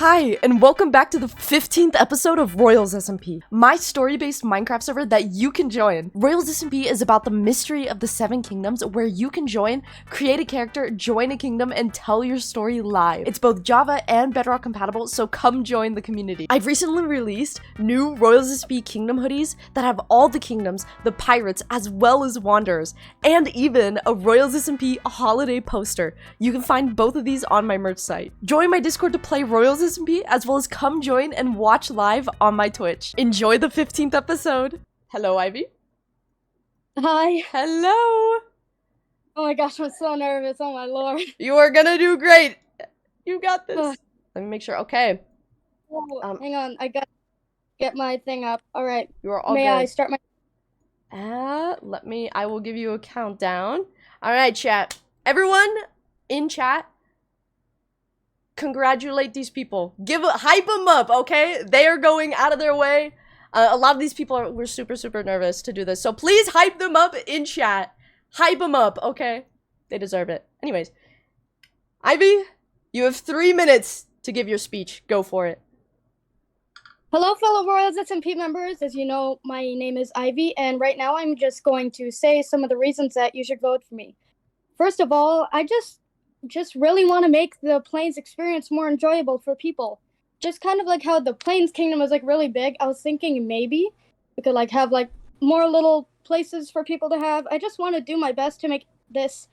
Hi, and welcome back to the 15th episode of Royals SMP, my story-based Minecraft server that you can join. Royals SMP is about the mystery of the 7 kingdoms where you can join, create a character, join a kingdom, and tell your story live. It's both Java and Bedrock compatible, so come join the community. I've recently released new Royals SMP kingdom hoodies that have all the kingdoms, the pirates, as well as wanderers, and even a Royals SMP holiday poster. You can find both of these on my merch site. Join my Discord to play Royals SMP, as well as come join and watch live on my Twitch. Enjoy the 15th episode. Hello, Ivy. Hi. Hello. Oh my gosh, I'm so nervous. Oh my lord. You are gonna do great. You got this. Let me make sure. Okay. Oh, hang on. I gotta get my thing up. All right. You are all May good. I start my... I will give you a countdown. All right, chat. Everyone in chat, congratulate these people. Hype them up, okay? They are going out of their way. A lot of these people we're super nervous to do this. So please hype them up in chat. Hype them up, okay? They deserve it. Anyways, Ivy, you have 3 minutes to give your speech. Go for it. Hello, fellow Royals SMP members. As you know, my name is Ivy, and right now I'm just going to say some of the reasons that you should vote for me. First of all, I just really want to make the Plains experience more enjoyable for people. Just kind of like how the Plains Kingdom is like really big. I was thinking maybe we could like have like more little places for people to have. I just want to do my best to make this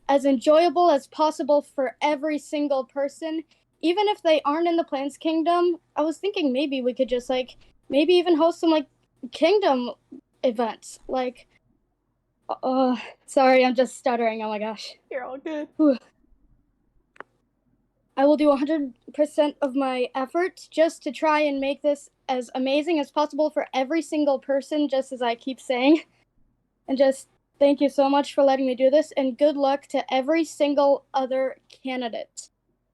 as enjoyable as possible for every single person. Even if they aren't in the Plains Kingdom, I was thinking maybe we could just like maybe even host some like kingdom events. Like sorry, I'm just stuttering. Oh my gosh. You're all good. Whew. I will do 100% of my effort just to try and make this as amazing as possible for every single person, just as I keep saying. And just thank you so much for letting me do this, and good luck to every single other candidate.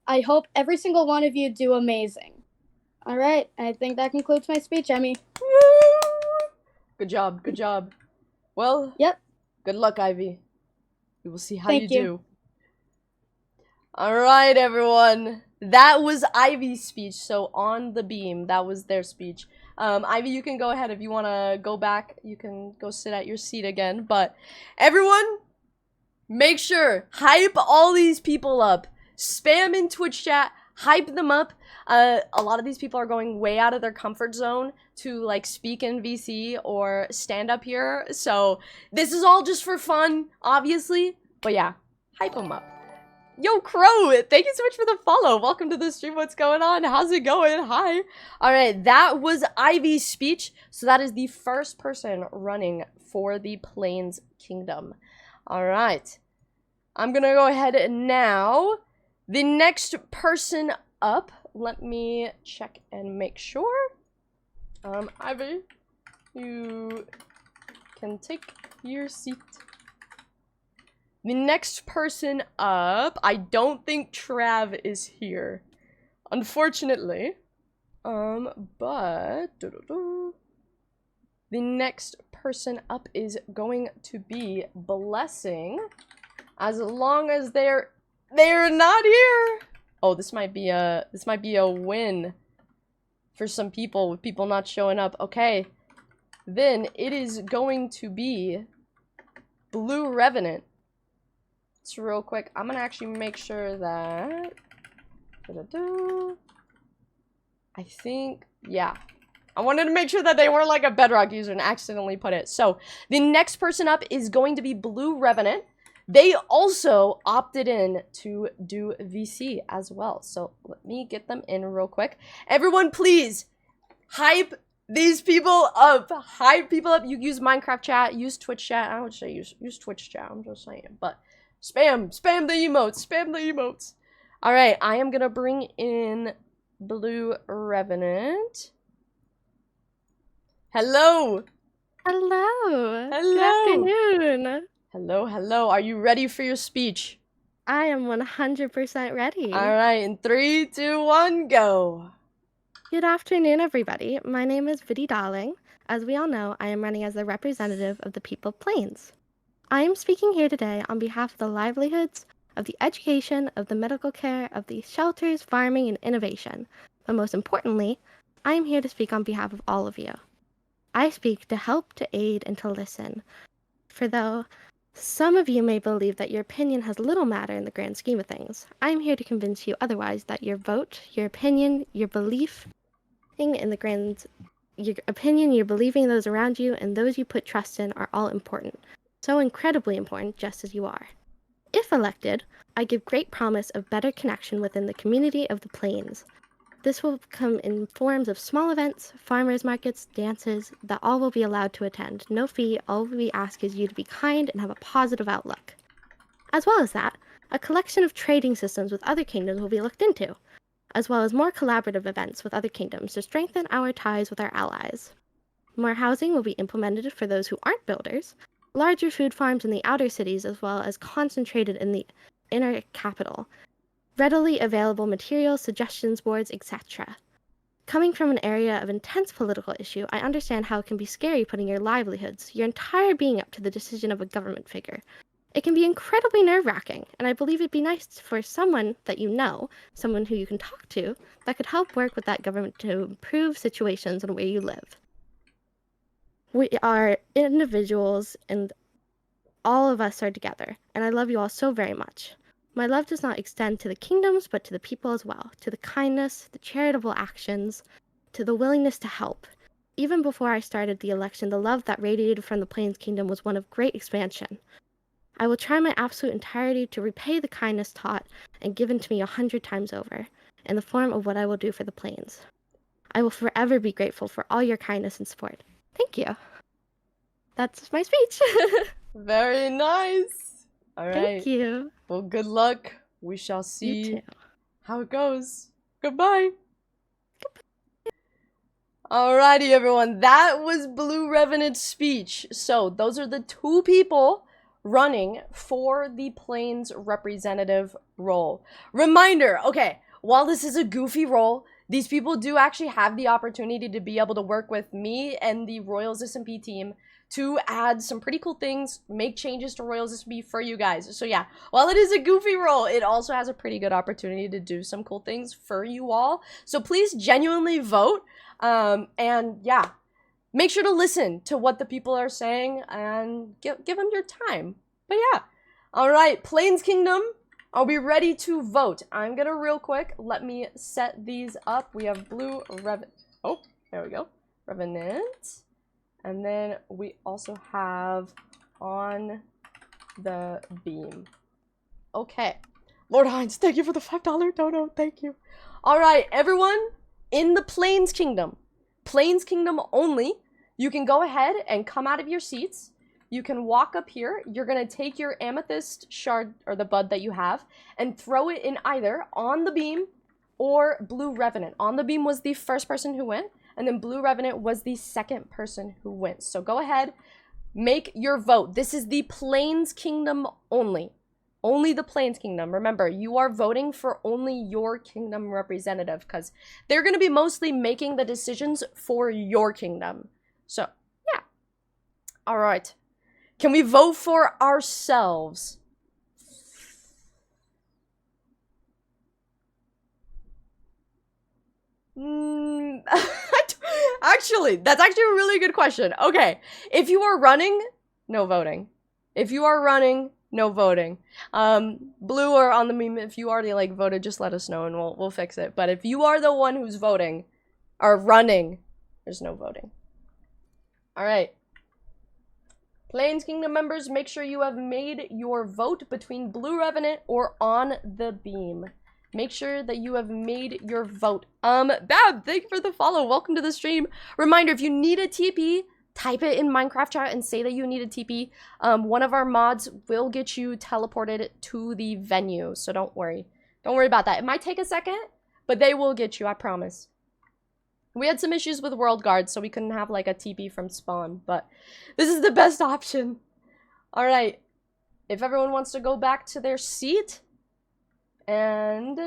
I hope every single one of you do amazing. All right, I think that concludes my speech, Emmy. Woo! Good job, good job. Well, yep. Good luck, Ivy. We will see how Thank you do. Alright, everyone. That was Ivy's speech, so on the beam, that was their speech. Ivy, you can go ahead if you want to go back. You can go sit at your seat again, but everyone, make sure, hype all these people up. Spam in Twitch chat, hype them up. A lot of these people are going way out of their comfort zone to like speak in VC or stand up here, so this is all just for fun, obviously, but yeah, hype them up. Yo, Crow, thank you so much for the follow. Welcome to the stream. What's going on? How's it going? Hi. All right, that was Ivy's speech. So that is the first person running for the Plains Kingdom. All right. I'm going to go ahead now. The next person up, let me check and make sure. Ivy, you can take your seat. The next person up, I don't think Trav is here, unfortunately. But the next person up is going to be Blessing, as long as they're not here. Oh, this might be a win for some people with people not showing up. Okay, then it is going to be Blue Revenant. So real quick, I'm gonna actually make sure that I think, yeah, I wanted to make sure that they weren't like a Bedrock user and accidentally put it. So the next person up is going to be Blue Revenant. They also opted in to do VC as well, so let me get them in real quick. Everyone, please hype these people up. Hype people up. You use Minecraft chat, use Twitch chat. I would say use Twitch chat, I'm just saying, but spam the emotes, spam the emotes. All right, I am gonna bring in Blue Revenant. Hello. Hello. Hello. Good afternoon. Hello. Are you ready for your speech? I am 100% ready. All right, in 3, 2, 1, go. Good afternoon, everybody. My name is Vidi. As we all know, I am running as the representative of the people of Plains. I am speaking here today on behalf of the livelihoods, of the education, of the medical care, of the shelters, farming, and innovation. But most importantly, I am here to speak on behalf of all of you. I speak to help, to aid, and to listen. For though some of you may believe that your opinion has little matter in the grand scheme of things, I am here to convince you otherwise, that your vote, your opinion, your belief in the grand, your opinion, your believing those around you, and those you put trust in are all important. So incredibly important, just as you are. If elected, I give great promise of better connection within the community of the Plains. This will come in forms of small events, farmers markets, dances, that all will be allowed to attend. No fee, all we ask is you to be kind and have a positive outlook. As well as that, a collection of trading systems with other kingdoms will be looked into, as well as more collaborative events with other kingdoms to strengthen our ties with our allies. More housing will be implemented for those who aren't builders, larger food farms in the outer cities, as well as concentrated in the inner capital, readily available materials, suggestions boards, etc. Coming from an area of intense political issue, I understand how it can be scary putting your livelihoods, your entire being up to the decision of a government figure. It can be incredibly nerve-wracking, and I believe it'd be nice for someone that you know, someone who you can talk to, that could help work with that government to improve situations and where you live. We are individuals, and all of us are together, and I love you all so very much. My love does not extend to the kingdoms, but to the people as well, to the kindness, the charitable actions, to the willingness to help. Even before I started the election, the love that radiated from the Plains Kingdom was one of great expansion. I will try my absolute entirety to repay the kindness taught and given to me 100 times over, in the form of what I will do for the Plains. I will forever be grateful for all your kindness and support. Thank you. That's my speech. Very nice. All right. Thank you. Well, good luck. We shall You see too. how it goes. Goodbye. Alrighty, everyone. That was Blue Revenant's speech. So, those are the two people running for the Plains representative role. Reminder, okay, while this is a goofy role, these people do actually have the opportunity to be able to work with me and the Royals SMP team to add some pretty cool things, make changes to Royals SMP for you guys. So yeah, while it is a goofy role, it also has a pretty good opportunity to do some cool things for you all. So please genuinely vote. And yeah, make sure to listen to what the people are saying and give them your time. But yeah, all right, Plains Kingdom, are we ready to vote? I'm gonna real quick, let me set these up. We have Blue Revenant. Oh, there we go. Revenant. And then we also have on the beam. Okay. Lord Hines, thank you for the $5 dono. Thank you. All right, everyone in the Plains Kingdom only, you can go ahead and come out of your seats. You can walk up here. You're going to take your amethyst shard, or the bud that you have, and throw it in either on the beam or Blue Revenant. On the beam was the first person who went, and then Blue Revenant was the second person who went. So go ahead, make your vote. This is the Plains Kingdom only. Only the Plains Kingdom. Remember, you are voting for only your kingdom representative, because they're going to be mostly making the decisions for your kingdom. So, yeah. All right. Can we vote for ourselves? Actually, that's actually a really good question. Okay, if you are running, no voting. If you are running, no voting. Blue or on the meme, if you already like voted, just let us know and we'll fix it. But if you are the one who's voting or running, there's no voting. All right. Plains Kingdom members, make sure you have made your vote between Blue Revenant or on the beam. Make sure that you have made your vote. Bab, thank you for the follow. Welcome to the stream. Reminder, if you need a TP, type it in Minecraft chat and say that you need a TP. One of our mods will get you teleported to the venue, so don't worry. Don't worry about that. It might take a second, but they will get you, I promise. We had some issues with World Guards, so we couldn't have like a TP from spawn, but this is the best option. All right, if everyone wants to go back to their seat, and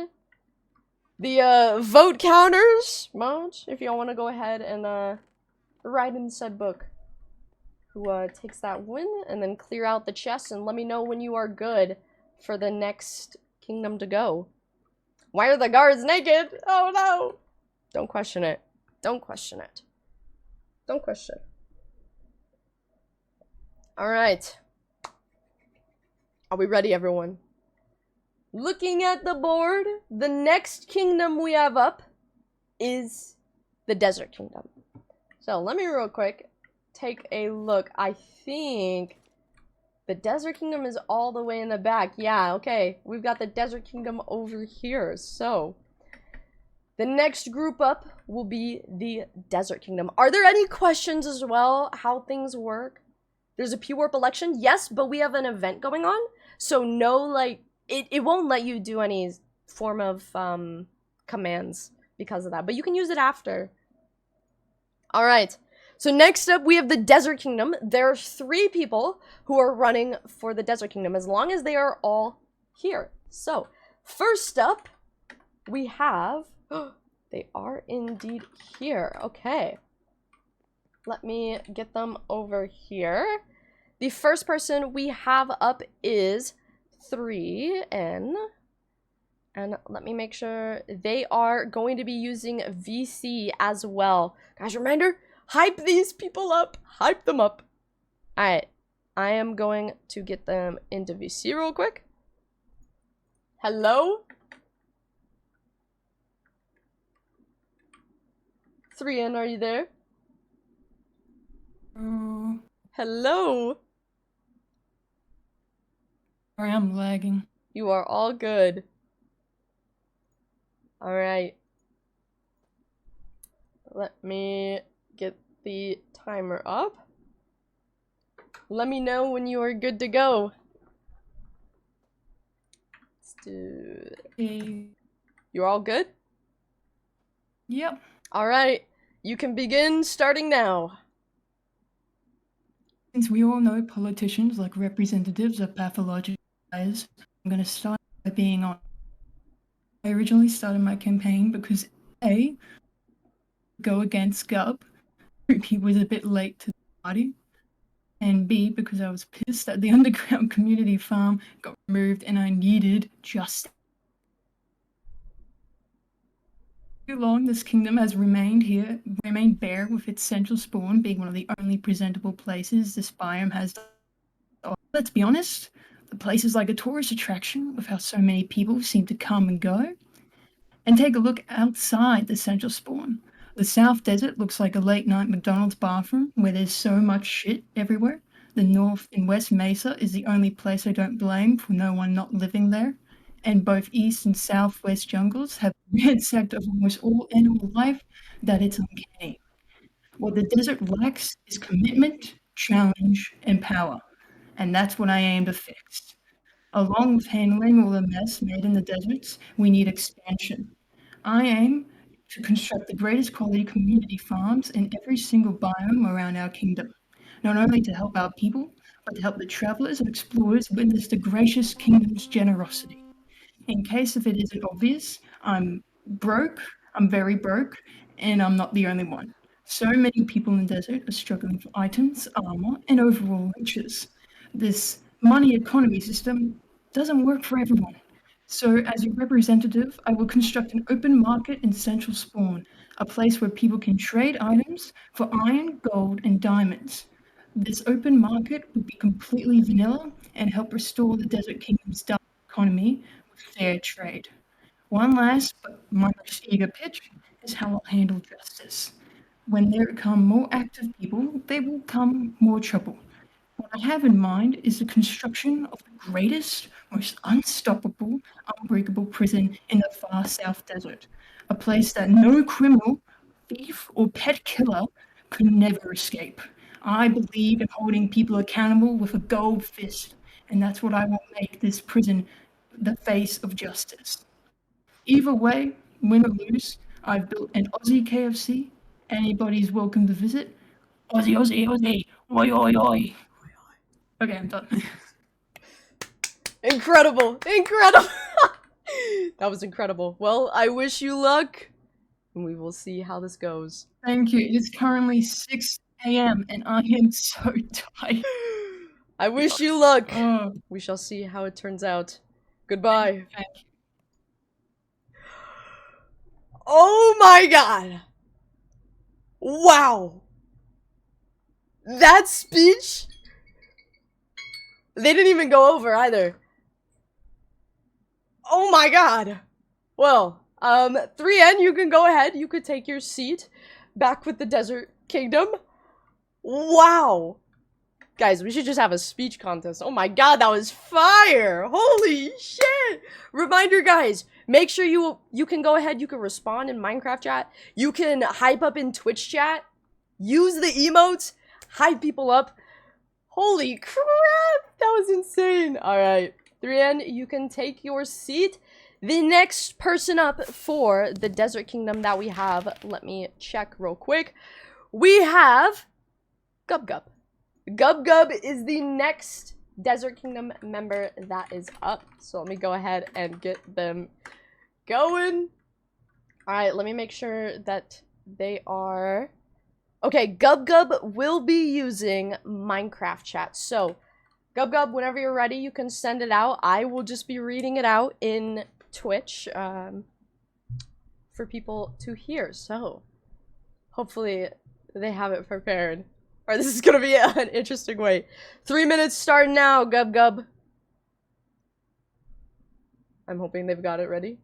the vote counters mods, if y'all want to go ahead and write in said book who takes that win, and then clear out the chest and let me know when you are good for the next kingdom to go. Why are the guards naked? Oh no! Don't question it. Don't question it. Don't question. Alright. Are we ready, everyone? Looking at the board, the next kingdom we have up is the Desert Kingdom. So let me real quick take a look. I think the Desert Kingdom is all the way in the back. Yeah, okay. We've got the Desert Kingdom over here. So the next group up will be the Desert Kingdom. Are there any questions as well how things work? There's a P-Warp election? Yes, but we have an event going on. So no, like, it won't let you do any form of commands because of that. But you can use it after. Alright. So next up, we have the Desert Kingdom. There are 3 people who are running for the Desert Kingdom, as long as they are all here. So, first up, we have... they are indeed here. Okay. Let me get them over here. The first person we have up is 3N. And let me make sure they are going to be using VC as well. Guys, reminder, hype these people up. Hype them up. Alright. I am going to get them into VC real quick. Hello? 3N, are you there? Hello? Sorry, I'm lagging. You are all good. Alright. Let me get the timer up. Let me know when you are good to go. Let's do... Okay. You're all good? Yep. Alright. You can begin starting now. Since we all know politicians like representatives are pathological liars, I'm going to start by being honest. I originally started my campaign because A, go against Gub, he was a bit late to the party, and B, because I was pissed that the underground community farm got removed and I needed justice. Too long, this kingdom has remained bare, with its central spawn being one of the only presentable places this biome has. Let's be honest, the place is like a tourist attraction with how so many people seem to come and go. And take a look outside the central spawn. The South Desert looks like a late-night McDonald's bathroom where there's so much shit everywhere. The North and West Mesa is the only place I don't blame for no one not living there. And both East and Southwest jungles have ransacked of almost all animal life that it's uncanny. What the desert lacks is commitment, challenge, and power. And that's what I aim to fix. Along with handling all the mess made in the deserts, we need expansion. I aim to construct the greatest quality community farms in every single biome around our kingdom, not only to help our people, but to help the travelers and explorers witness the gracious kingdom's generosity. In case if it isn't obvious, I'm broke, I'm very broke, and I'm not the only one. So many people in the desert are struggling for items, armor, and overall riches. This money economy system doesn't work for everyone. So as a representative, I will construct an open market in Central Spawn, a place where people can trade items for iron, gold, and diamonds. This open market would be completely vanilla and help restore the Desert Kingdom's dark economy with fair trade. One last but my most eager pitch is how I'll handle justice. When there come more active people, there will come more trouble. What I have in mind is the construction of the greatest, most unstoppable, unbreakable prison in the far South Desert. A place that no criminal, thief, or pet killer could never escape. I believe in holding people accountable with a gold fist, and that's what I will make this prison the face of justice. Either way, win or lose, I've built an Aussie KFC. Anybody's welcome to visit. Aussie, Aussie, Aussie, oi, oi, oi. Okay, I'm done. Incredible! Incredible! That was incredible. Well, I wish you luck, and we will see how this goes. Thank you. It is currently 6 a.m. and I am so tired. I wish you luck. Oh, We shall see how it turns out. Goodbye. thank you. Oh my god. Wow. That speech? They didn't even go over either. Oh my god. Well, 3N, you can go ahead. You could take your seat back with the Desert Kingdom. Wow. Guys, we should just have a speech contest. Oh my god, that was fire. Holy shit. Reminder, guys, make sure you can go ahead. You can respond in Minecraft chat. You can hype up in Twitch chat. Use the emotes. Hype people up. Holy crap. That was insane. All right. 3N, you can take your seat. The next person up for the Desert Kingdom that we have, let me check real quick. We have Gub Gub. Gub Gub is the next Desert Kingdom member that is up. So let me go ahead and get them going. Alright, let me make sure that they are... Okay, Gub Gub will be using Minecraft chat. So, Gub Gub, whenever you're ready, you can send it out. I will just be reading it out in Twitch for people to hear. So, hopefully they have it prepared. Or this is gonna be an interesting wait. 3 minutes start now, Gub Gub. I'm hoping they've got it ready.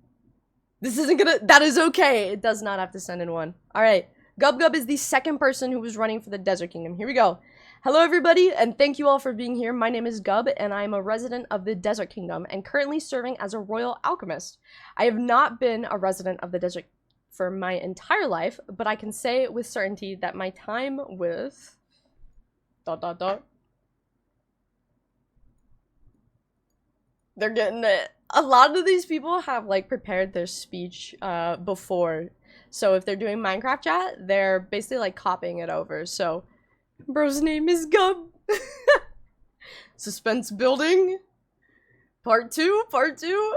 This isn't gonna... That is okay. It does not have to send in one. Alright. Gub Gub is the second person who was running for the Desert Kingdom. Here we go. Hello everybody, and thank you all for being here. My name is Gub, and I am a resident of the Desert Kingdom, and currently serving as a Royal Alchemist. I have not been a resident of the Desert for my entire life, but I can say with certainty that my time with... They're getting it. A lot of these people have like prepared their speech before. So if they're doing Minecraft chat, they're basically like copying it over. So bro's name is Gub. Suspense building. Part 2, part 2.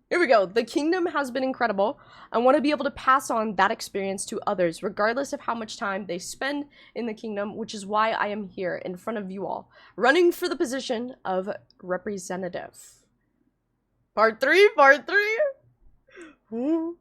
Here we go. The kingdom has been incredible. I want to be able to pass on that experience to others, regardless of how much time they spend in the kingdom, which is why I am here in front of you all, running for the position of representative. Part 3, part 3.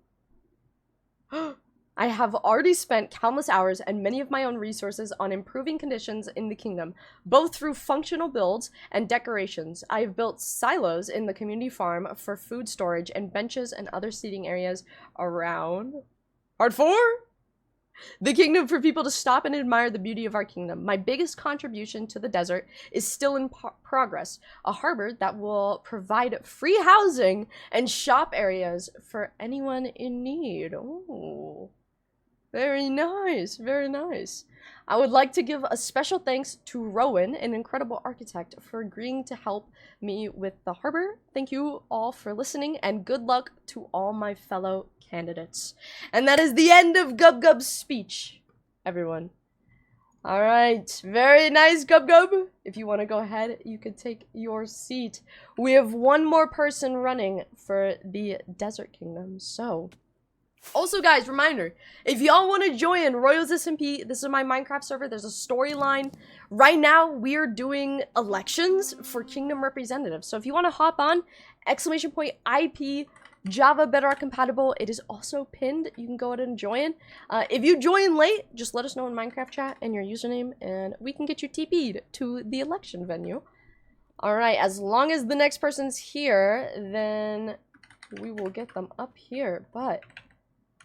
I have already spent countless hours and many of my own resources on improving conditions in the kingdom, both through functional builds and decorations. I have built silos in the community farm for food storage and benches and other seating areas around. Part 4? The kingdom for people to stop and admire the beauty of our kingdom. My biggest contribution to the desert is still in progress. A harbor that will provide free housing and shop areas for anyone in need. Ooh. Very nice, very nice. I would like to give a special thanks to Rowan, an incredible architect, for agreeing to help me with the harbor. Thank you all for listening, and good luck to all my fellow candidates. And that is the end of Gub Gub's speech, everyone. Alright, very nice, Gub Gub. If you want to go ahead, you could take your seat. We have one more person running for the Desert Kingdom, so... Also, guys, reminder, if y'all want to join Royals SMP, this is my Minecraft server, there's a storyline. Right now, we're doing elections for Kingdom representatives. So if you want to hop on, !IP, Java Bedrock compatible, it is also pinned. You can go ahead and join. If you join late, just let us know in Minecraft chat and your username, and we can get you TP'd to the election venue. Alright, as long as the next person's here, then we will get them up here, but...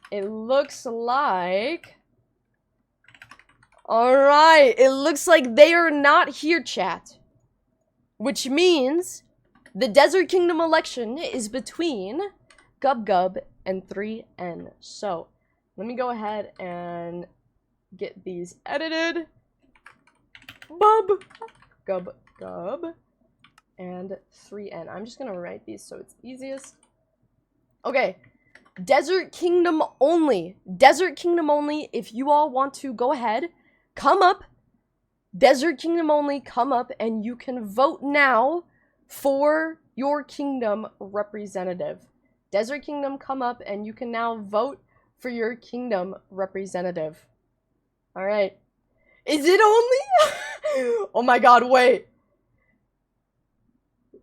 It looks like... Alright, it looks like they are not here, chat. Which means the Desert Kingdom election is between Gub Gub and 3N. So, let me go ahead and get these edited. Gub Gub and 3N. I'm just gonna write these so it's easiest. Okay. Desert Kingdom only. Desert Kingdom only. If you all want to go ahead, come up. Desert Kingdom only, come up, and you can vote now for your kingdom representative. Desert Kingdom, come up, and you can now vote for your kingdom representative. Alright. Is it only? Oh my god, wait.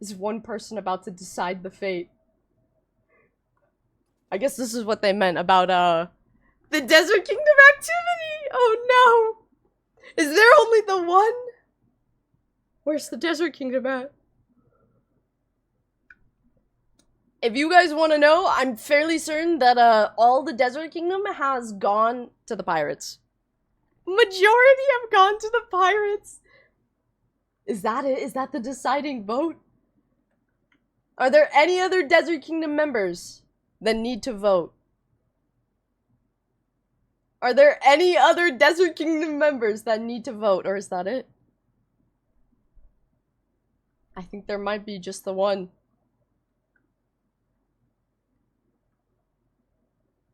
Is one person about to decide the fate? I guess this is what they meant about, the Desert Kingdom activity! Oh no! Is there only the one? Where's the Desert Kingdom at? If you guys want to know, I'm fairly certain that, all the Desert Kingdom has gone to the pirates. Majority have gone to the pirates! Is that it? Is that the deciding vote? Are there any other Desert Kingdom members that need to vote? Are there any other Desert Kingdom members that need to vote, or is that it? I think there might be just the one.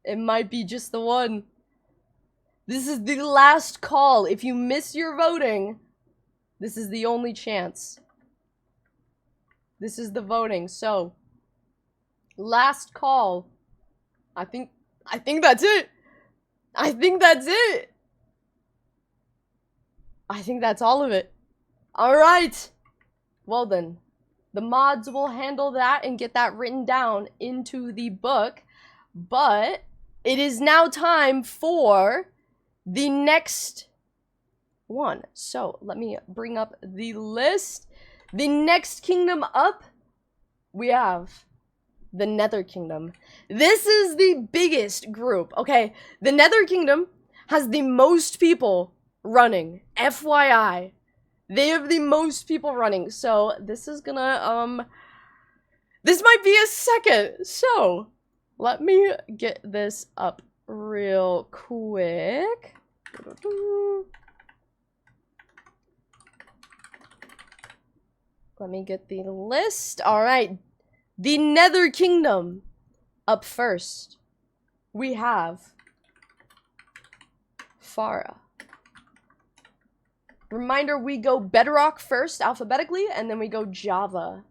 It might be just the one. This is the last call. If you miss your voting, this is the only chance. This is the voting, so last call. I think that's it. I think that's it. I think that's all of it. All right. Well then, the mods will handle that and get that written down into the book. But it is now time for the next one. So let me bring up the list. The next kingdom up, we have the Nether Kingdom. This is the biggest group, okay? The Nether Kingdom has the most people running. FYI. They have the most people running. So this is gonna, this might be a second. So let me get this up real quick. Let me get the list. All right. The Nether Kingdom. Up first, we have Farah. Reminder, we go Bedrock first, alphabetically, and then we go Java.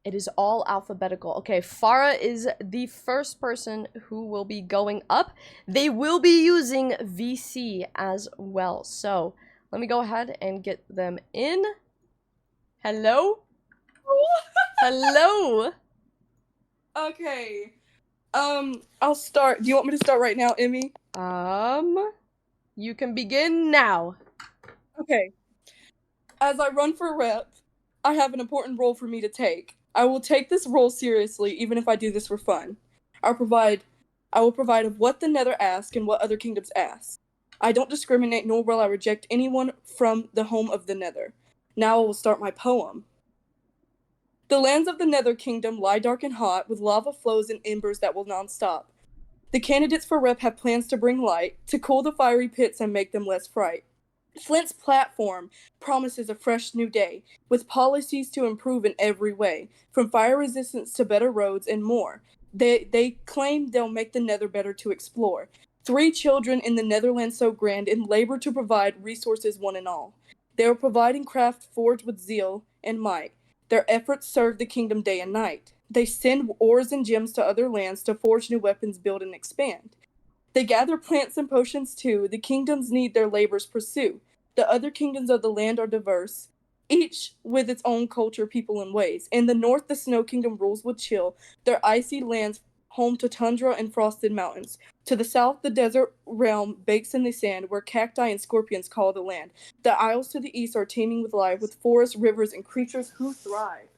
It is all alphabetical. Okay, Farah is the first person who will be going up. They will be using VC as well. So, let me go ahead and get them in. Hello? Hello? Okay. I'll start. Do you want me to start right now, Emmy? You can begin now. Okay. As I run for rep, I have an important role for me to take. I will take this role seriously, even if I do this for fun. I will provide of what the Nether asks and what other kingdoms ask. I don't discriminate, nor will I reject anyone from the home of the Nether. Now I will start my poem. The lands of the Nether Kingdom lie dark and hot, with lava flows and embers that will non-stop. The candidates for rep have plans to bring light, to cool the fiery pits and make them less fright. Flint's platform promises a fresh new day, with policies to improve in every way, from fire resistance to better roads and more. They claim they'll make the Nether better to explore. 3 children in the Netherlands so grand, and labor to provide resources one and all. They are providing craft forged with zeal and might. Their efforts serve the kingdom day and night. They send ores and gems to other lands to forge new weapons, build, and expand. They gather plants and potions too. The kingdoms need their labors pursue. The other kingdoms of the land are diverse, each with its own culture, people, and ways. In the north, the Snow Kingdom rules with chill, their icy lands home to tundra and frosted mountains. To the south, the desert realm bakes in the sand, where cacti and scorpions call the land. The isles to the east are teeming with life, with forests, rivers, and creatures who thrive.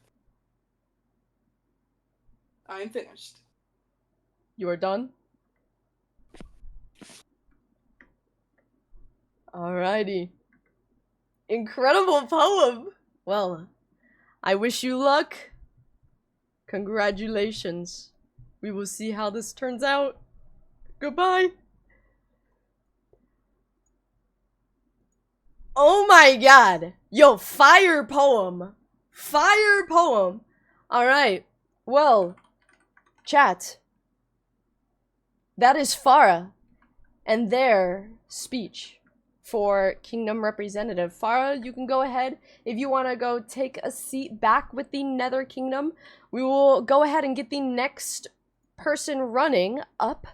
I am finished. You are done? Alrighty. Incredible poem! Well, I wish you luck. Congratulations. We will see how this turns out. Goodbye. Oh my god. Yo, fire poem. Fire poem. Alright. Well, chat. That is Farah and their speech for Kingdom Representative. Farah, you can go ahead if you want to go take a seat back with the Nether Kingdom. We will go ahead and get the next person running up.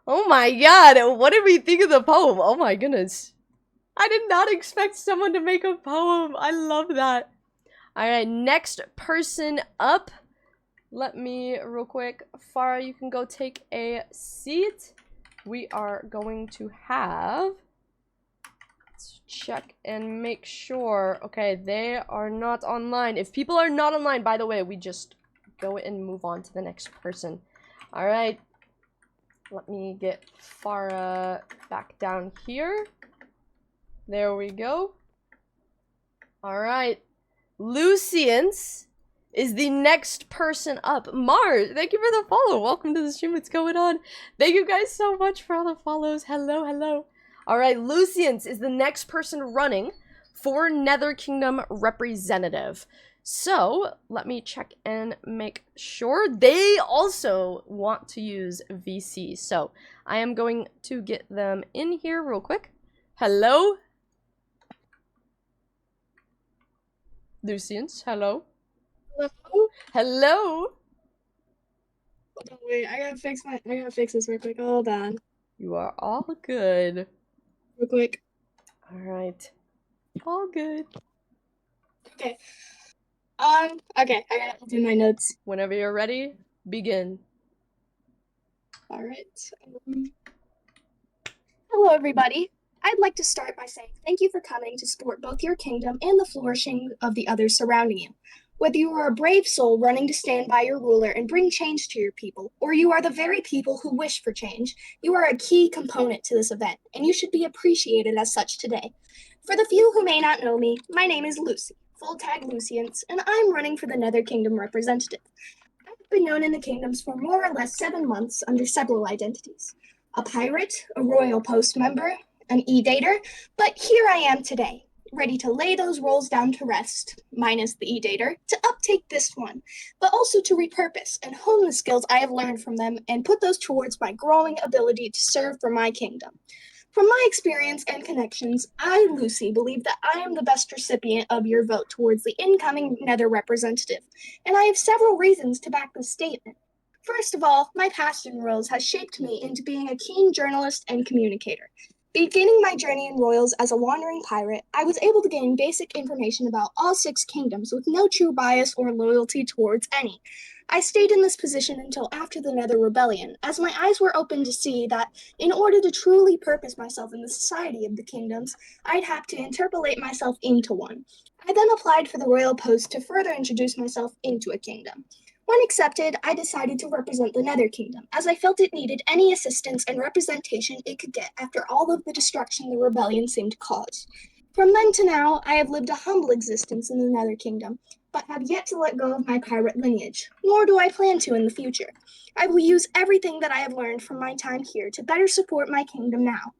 Oh my god, what did we think of the poem? Oh my goodness. I did not expect someone to make a poem. I love that. Alright, next person up let me real quick. Farah, you can go take a seat. We are going to have, let's check and make sure. Okay, they are not online. If people are not online, by the way, we just go and move on to the next person. All right. Let me get Farah back down here. There we go. All right. Lucience is the next person up. Mars, thank you for the follow. Welcome to the stream. What's going on? Thank you guys so much for all the follows. Hello, hello. All right, Lucience is the next person running for Nether Kingdom representative. So let me check and make sure. They also want to use VC. So I am going to get them in here real quick. Hello? Lucience, hello? Hello? Hello? Hold on, wait, I gotta fix this real quick. Hold on. You are all good. Real quick. Alright. All good. Okay. Okay, I gotta do my notes. Whenever you're ready, begin. Alright. Hello, everybody. I'd like to start by saying thank you for coming to support both your kingdom and the flourishing of the others surrounding you. Whether you are a brave soul running to stand by your ruler and bring change to your people, or you are the very people who wish for change, you are a key component to this event, and you should be appreciated as such today. For the few who may not know me, my name is Lucy, full tag Lucience, and I'm running for the Nether Kingdom representative. I've been known in the kingdoms for more or less 7 months under several identities. A pirate, a royal post member, an e-dater, but here I am today, ready to lay those roles down to rest, minus the e-dater, to uptake this one, but also to repurpose and hone the skills I have learned from them and put those towards my growing ability to serve for my kingdom. From my experience and connections, I, Lucy, believe that I am the best recipient of your vote towards the incoming Nether representative, and I have several reasons to back this statement. First of all, my past in Royals has shaped me into being a keen journalist and communicator. Beginning my journey in Royals as a wandering pirate, I was able to gain basic information about all 6 kingdoms with no true bias or loyalty towards any. I stayed in this position until after the Nether Rebellion, as my eyes were open to see that in order to truly purpose myself in the society of the kingdoms, I'd have to interpolate myself into one. I then applied for the royal post to further introduce myself into a kingdom. When accepted, I decided to represent the Nether Kingdom, as I felt it needed any assistance and representation it could get after all of the destruction the rebellion seemed to cause. From then to now, I have lived a humble existence in the Nether Kingdom, but have yet to let go of my pirate lineage, nor do I plan to in the future. I will use everything that I have learned from my time here to better support my kingdom now.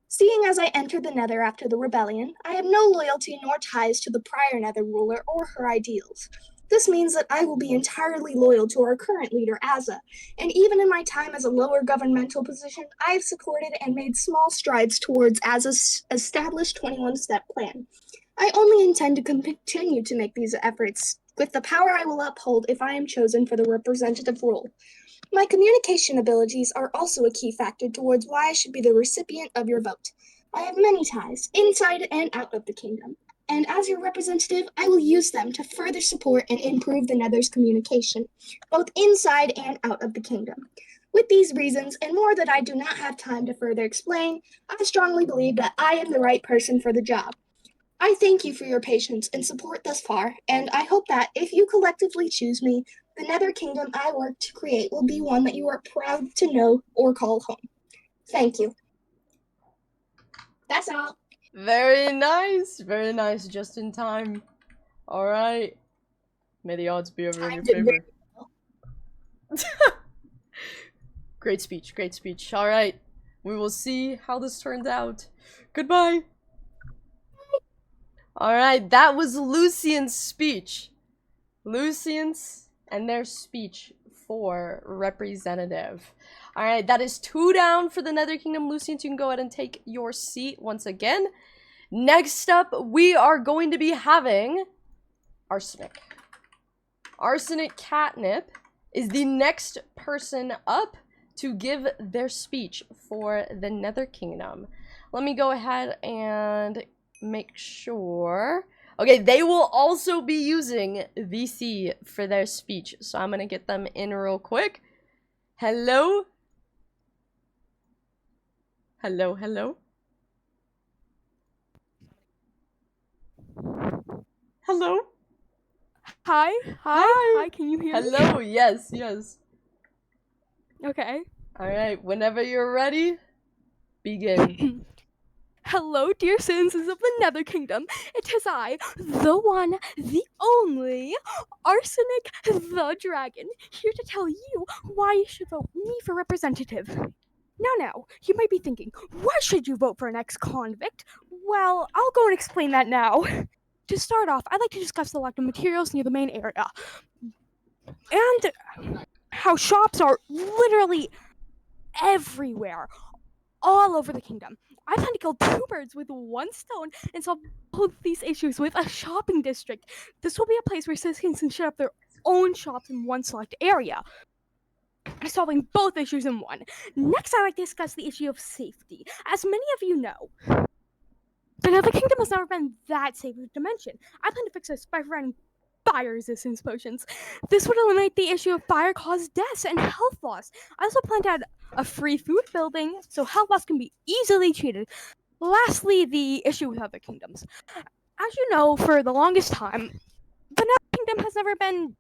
Seeing as I entered the Nether after the rebellion, I have no loyalty nor ties to the prior Nether ruler or her ideals. This means that I will be entirely loyal to our current leader, Azza, and even in my time as a lower governmental position, I have supported and made small strides towards Azza's established 21-step plan. I only intend to continue to make these efforts with the power I will uphold if I am chosen for the representative role. My communication abilities are also a key factor towards why I should be the recipient of your vote. I have many ties, inside and out of the kingdom, and as your representative, I will use them to further support and improve the Nether's communication, both inside and out of the kingdom. With these reasons, and more that I do not have time to further explain, I strongly believe that I am the right person for the job. I thank you for your patience and support thus far, and I hope that if you collectively choose me, the Nether Kingdom I work to create will be one that you are proud to know or call home. Thank you. That's all. Very nice, just in time. Alright. May the odds be ever in your favor. Great speech. Alright. We will see how this turns out. Goodbye. Alright, that was Lucian's speech. Lucian's and their speech for representative. Alright, that is 2 down for the Nether Kingdom. Lucian, you can go ahead and take your seat once again. Next up, we are going to be having Arsenic. Arsenic Catnip is the next person up to give their speech for the Nether Kingdom. Let me go ahead and make sure. Okay, they will also be using VC for their speech. So I'm gonna get them in real quick. Hello? Hello, hello? Hello? Hi, can you hear Hello, yes, yes. me? Okay. Alright, whenever you're ready, begin. Hello, dear citizens of the Nether Kingdom. It is I, the one, the only, Arsenic the Dragon, here to tell you why you should vote me for representative. Now, you might be thinking, why should you vote for an ex-convict? Well, I'll go and explain that now. To start off, I'd like to discuss the lack of materials near the main area. And how shops are literally everywhere, all over the kingdom. I plan to kill two birds with one stone and solve both these issues with a shopping district. This will be a place where citizens can set up their own shops in one select area, solving both issues in one. Next, I'd like to discuss the issue of safety. As many of you know, the Nether Kingdom has never been that safe of a dimension. I plan to fix this by providing fire resistance potions. This would eliminate the issue of fire caused deaths and health loss. I also plan to add a free food building so health loss can be easily treated. Lastly, the issue with other kingdoms. As you know, for the longest time, the Nether Kingdom has never been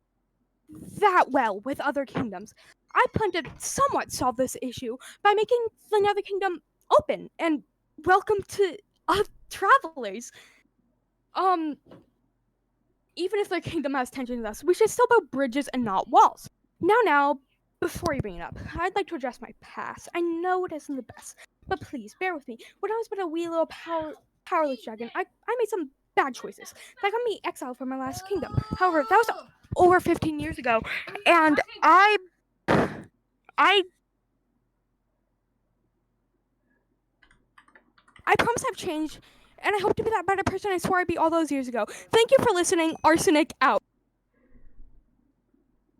that well with other kingdoms. I plan to somewhat solve this issue by making the Nether Kingdom open and welcome to travelers. Even if their kingdom has tension with us, we should still build bridges and not walls. Now, before you bring it up, I'd like to address my past. I know it isn't the best, but please bear with me. When I was but a wee little powerless dragon, I made some bad choices that got me exiled from my last kingdom. However, that was over 15 years ago, and I promise I've changed, and I hope to be that better person I swore I'd be all those years ago. Thank you for listening. Arsenic out.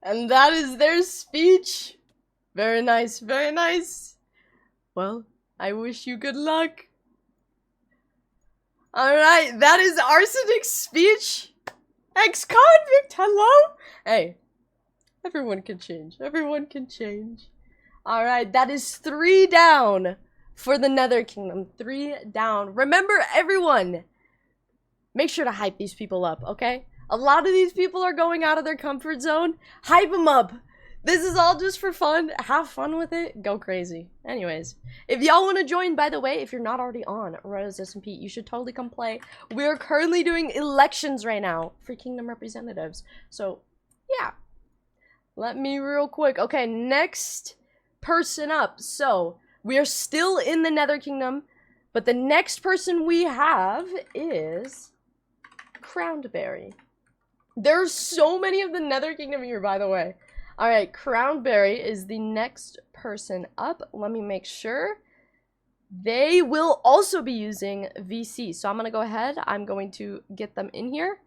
And that is their speech. Very nice, very nice. Well, I wish you good luck. Alright, that is Arsenic's speech. Ex-convict, hello? Hey, everyone can change. Everyone can change. Alright, that is 3 down for the Nether Kingdom. 3 down. Remember, everyone, make sure to hype these people up, okay? A lot of these people are going out of their comfort zone. Hype them up. This is all just for fun. Have fun with it. Go crazy. Anyways, if y'all want to join, by the way, if you're not already on Royals SMP, you should totally come play. We are currently doing elections right now for Kingdom representatives. So, yeah. Let me real quick. Okay, next person up. So, we are still in the Nether Kingdom, but the next person we have is Crownberry. There's so many of the Nether Kingdom here, by the way. Alright, Crownberry is the next person up. Let me make sure. They will also be using VC. So I'm going to go ahead. I'm going to get them in here.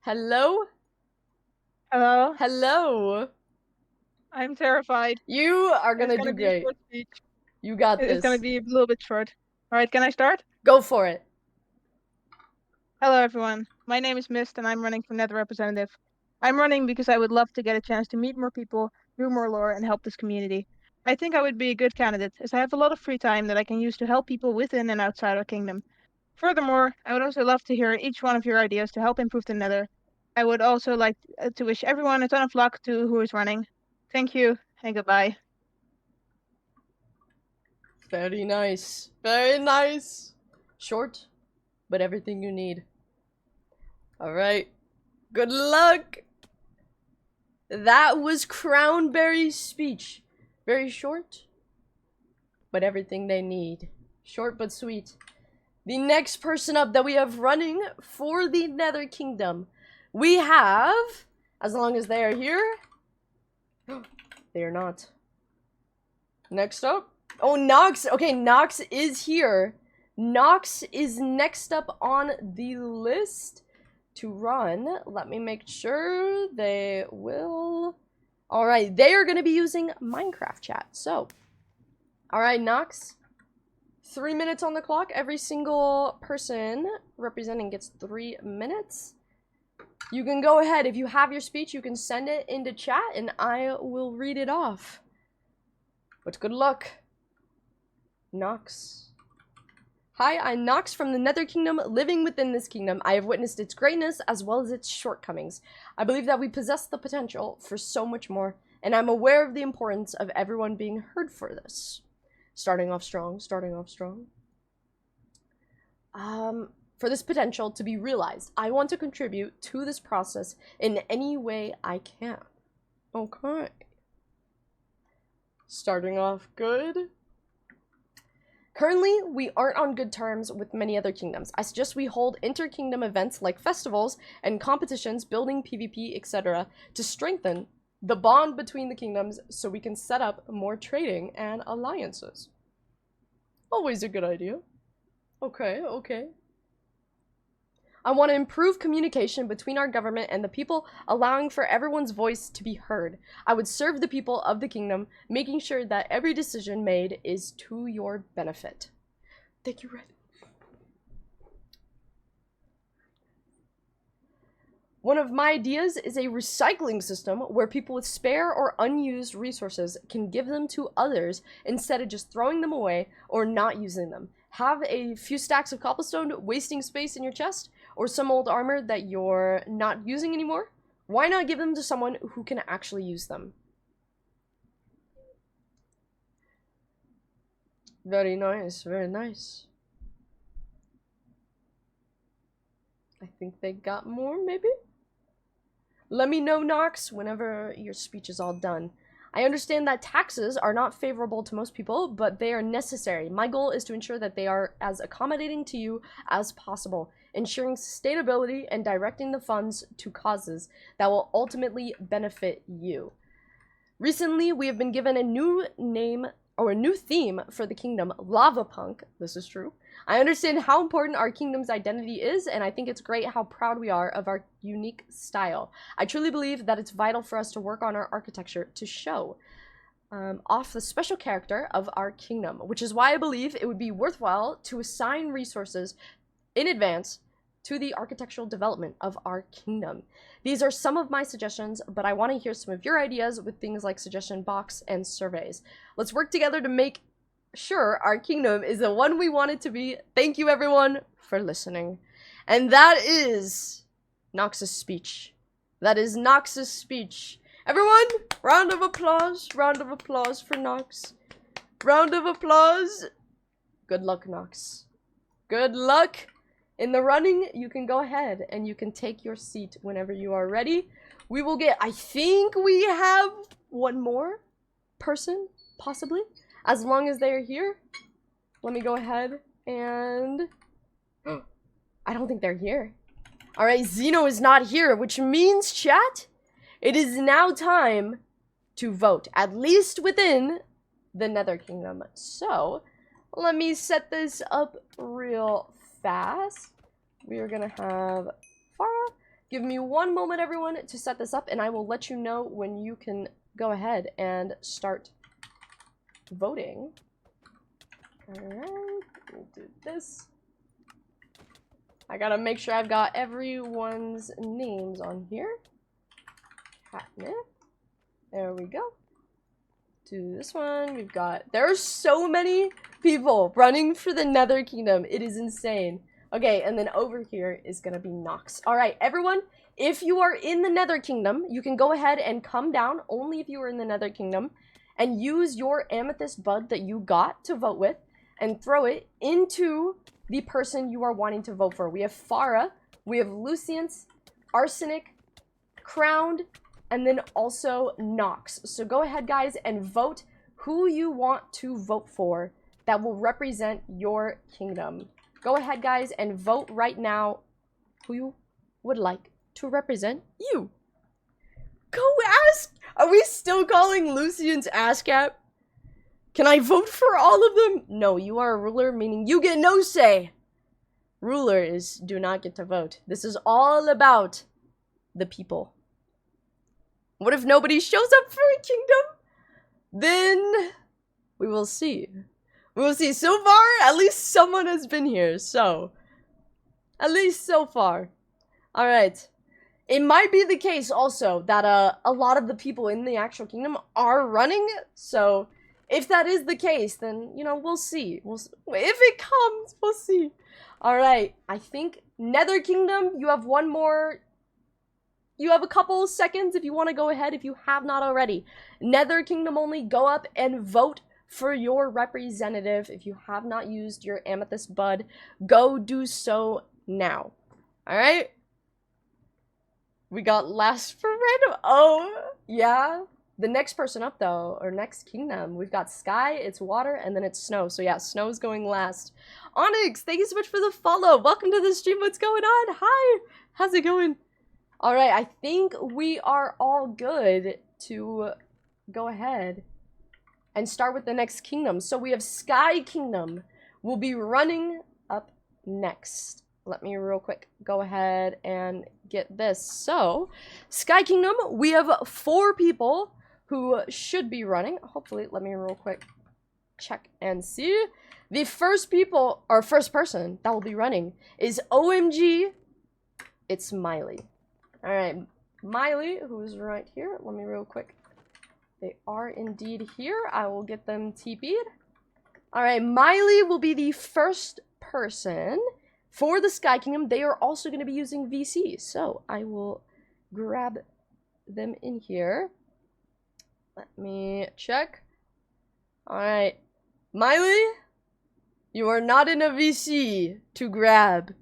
Hello? Hello. Hello. I'm terrified. You are going to do Be a great. short speech. You got this. It's gonna be a little bit short. Alright, can I start? Go for it. Hello everyone. My name is Mist and I'm running for Nether Representative. I'm running because I would love to get a chance to meet more people, do more lore, and help this community. I think I would be a good candidate, as I have a lot of free time that I can use to help people within and outside our kingdom. Furthermore, I would also love to hear each one of your ideas to help improve the Nether. I would also like to wish everyone a ton of luck to who is running. Thank you, and goodbye. Very nice. Very nice. Short, but everything you need. Alright. Good luck. That was Crownberry's speech. Very short, but everything they need. Short but sweet. The next person up that we have running for the Nether Kingdom, we have, as long as they are here, they are not. Next up. Oh, Nox. Okay, Nox is here. Nox is next up on the list to run. Let me make sure they will. Alright, they are going to be using Minecraft chat. So, alright, Nox. 3 minutes on the clock. Every single person representing gets 3 minutes. You can go ahead. If you have your speech, you can send it into chat and I will read it off. But good luck. Nox. Hi, I'm Nox from the Nether Kingdom, living within this kingdom. I have witnessed its greatness as well as its shortcomings. I believe that we possess the potential for so much more, and I'm aware of the importance of everyone being heard for this. Starting off strong. For this potential to be realized, I want to contribute to this process in any way I can. Okay. Starting off good. Currently, we aren't on good terms with many other kingdoms. I suggest we hold inter-kingdom events like festivals and competitions, building PvP, etc. to strengthen the bond between the kingdoms so we can set up more trading and alliances. Always a good idea. Okay. I want to improve communication between our government and the people, allowing for everyone's voice to be heard. I would serve the people of the kingdom, making sure that every decision made is to your benefit. Thank you, Red. One of my ideas is a recycling system where people with spare or unused resources can give them to others instead of just throwing them away or not using them. Have a few stacks of cobblestone wasting space in your chest, or some old armor that you're not using anymore. Why not give them to someone who can actually use them? Very nice, very nice. I think they got more, maybe? Let me know, Nox, whenever your speech is all done. I understand that taxes are not favorable to most people, but they are necessary. My goal is to ensure that they are as accommodating to you as possible, ensuring sustainability and directing the funds to causes that will ultimately benefit you. Recently, we have been given a new name or a new theme for the kingdom, Lava Punk. This is true. I understand how important our kingdom's identity is, and I think it's great how proud we are of our unique style. I truly believe that it's vital for us to work on our architecture to show off the special character of our kingdom, which is why I believe it would be worthwhile to assign resources in advance to the architectural development of our kingdom. These are some of my suggestions, but I want to hear some of your ideas with things like suggestion box and surveys. Let's work together to make sure our kingdom is the one we want it to be. Thank you everyone for listening. And that is Nox's speech. That is Nox's speech. Everyone, round of applause for Nox. Round of applause. Good luck, Nox. Good luck. In the running, you can go ahead and you can take your seat whenever you are ready. We will get, I think we have one more person, possibly. As long as they're here, let me go ahead and... I don't think they're here. Alright, Zeno is not here, which means, chat, it is now time to vote, at least within the Nether Kingdom. So, let me set this up real fast. We are gonna have Farah. Give me one moment, everyone, to set this up, and I will let you know when you can go ahead and start voting. Alright, we'll do this. I gotta make sure I've got everyone's names on here. Catnip. There we go. Do this one. We've got... There are so many people running for the Nether Kingdom. It is insane. Okay, and then over here is gonna be Nox. Alright, everyone, if you are in the Nether Kingdom, you can go ahead and come down, only if you are in the Nether Kingdom, and use your amethyst bud that you got to vote with, and throw it into the person you are wanting to vote for. We have Farah, we have Lucience, Arsenic, Crowned, and then also Nox. So go ahead, guys, and vote who you want to vote for that will represent your kingdom. Go ahead, guys, and vote right now who you would like to represent you. Go ask! Are we still calling Lucian's ASCAP? Can I vote for all of them? No, you are a ruler, meaning you get no say. Rulers do not get to vote. This is all about the people. What if nobody shows up for a kingdom? Then we will see. We'll see. So far, at least someone has been here, so. At least so far. Alright. It might be the case also that a lot of the people in the actual kingdom are running, so if that is the case, then, you know, we'll see. If it comes, we'll see. Alright, I think Nether Kingdom, you have one more. You have a couple seconds if you want to go ahead, if you have not already. Nether Kingdom only, go up and vote for your representative. If you have not used your amethyst bud, go do so now. Alright? We got last for random. Oh, yeah. The next person up, though, or next kingdom, we've got sky, it's water, and then it's snow. So yeah, snow's going last. Onyx, thank you so much for the follow. Welcome to the stream. What's going on? Hi. How's it going? All right, I think we are all good to go ahead and start with the next kingdom. So we have Sky Kingdom. We'll be running up next. Let me real quick go ahead and get this. So, Sky Kingdom, we have 4 people who should be running. Hopefully, let me real quick check and see. The first people, or first person that will be running is OMG. It's Miley. Alright, Miley, who's right here. Let me real quick. They are indeed here. I will get them TP'd. Alright, Miley will be the first person for the Sky Kingdom. They are also going to be using VC. So, I will grab them in here. Let me check. Alright, Miley, you are not in a VC to grab.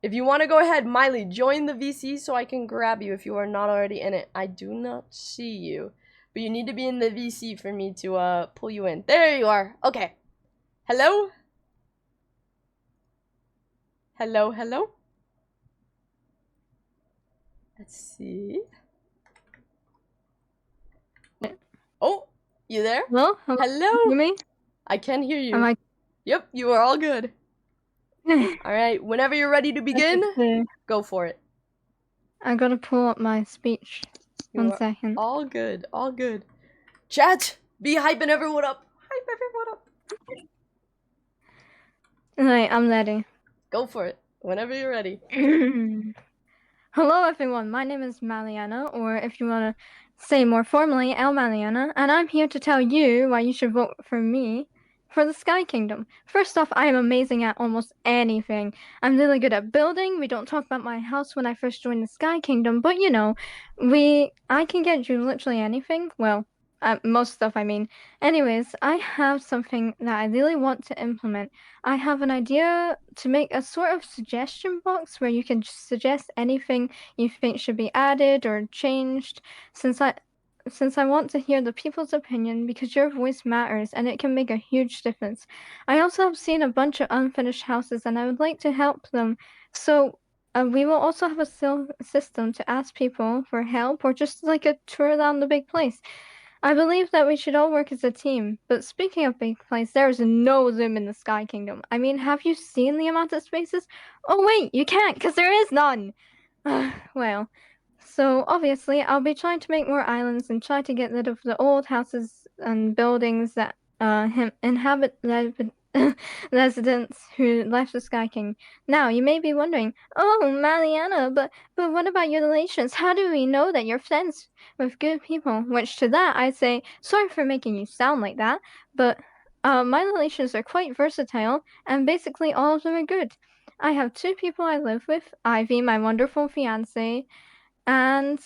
If you want to go ahead, Miley, join the VC so I can grab you if you are not already in it. I do not see you, but you need to be in the VC for me to pull you in. There you are. Okay. Hello? Hello, hello? Let's see. Oh, you there? Hello? Hello? Hear me? I can hear you. Am I? Yep, you are all good. Alright, whenever you're ready to begin, go for it. I gotta pull up my speech. You 1 are second. all good, all good. Chat, be hyping everyone up. Hype everyone up. Alright, I'm ready. Go for it, whenever you're ready. Hello everyone, my name is Maliana, or if you wanna say more formally, El Maliana, and I'm here to tell you why you should vote for me for the Sky Kingdom. First off, I am amazing at almost anything. I'm really good at building. We don't talk about my house when I first joined the Sky Kingdom, but you know, I can get you literally anything. Well, most stuff, I mean. Anyways, I have something that I really want to implement. I have an idea to make a sort of suggestion box where you can suggest anything you think should be added or changed, since I want to hear the people's opinion, because your voice matters and it can make a huge difference. I also have seen a bunch of unfinished houses and I would like to help them. So we will also have a system to ask people for help, or just like a tour around the big place. I believe that we should all work as a team. But speaking of big place, there is no room in the Sky Kingdom. I mean, have you seen the amount of spaces? Oh wait, you can't, because there is none! Well, so obviously I'll be trying to make more islands and try to get rid of the old houses and buildings that inhabit residents who left the Sky King. Now, you may be wondering, oh, Mariana, but what about your relations? How do we know that you're friends with good people? Which to that I say, sorry for making you sound like that, but my relations are quite versatile, and basically all of them are good. I have 2 people I live with, Ivy, my wonderful fiance, and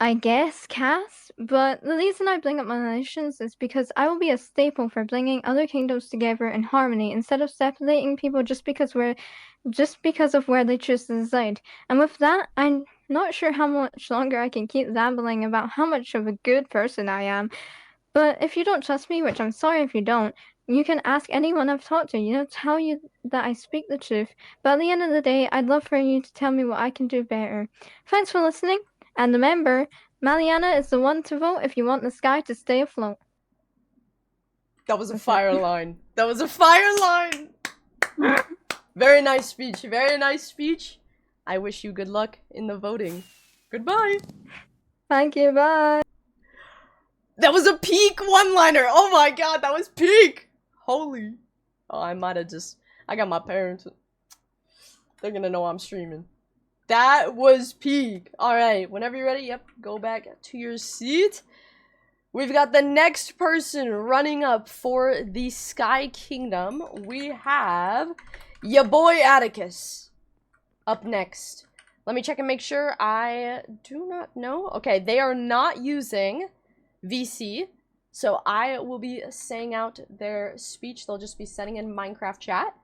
I guess Cass, but the reason I bring up my relations is because I will be a staple for bringing other kingdoms together in harmony instead of separating people just because of where they choose to reside. And with that, I'm not sure how much longer I can keep rambling about how much of a good person I am. But if you don't trust me, which I'm sorry if you don't, you can ask anyone I've talked to, tell you that I speak the truth. But at the end of the day, I'd love for you to tell me what I can do better. Thanks for listening. And remember, Maliana is the one to vote if you want the sky to stay afloat. That was a fire line. That was a fire line! Very nice speech, very nice speech. I wish you good luck in the voting. Goodbye! Thank you, bye! That was a peak one-liner! Oh my god, that was peak! Holy. Oh, I might have just... I got my parents. They're gonna know I'm streaming. That was peak. Alright, whenever you're ready, yep, go back to your seat. We've got the next person running up for the Sky Kingdom. We have your boy Atticus up next. Let me check and make sure. I do not know. Okay, they are not using VC, so I will be saying out their speech. They'll just be sending in Minecraft chat.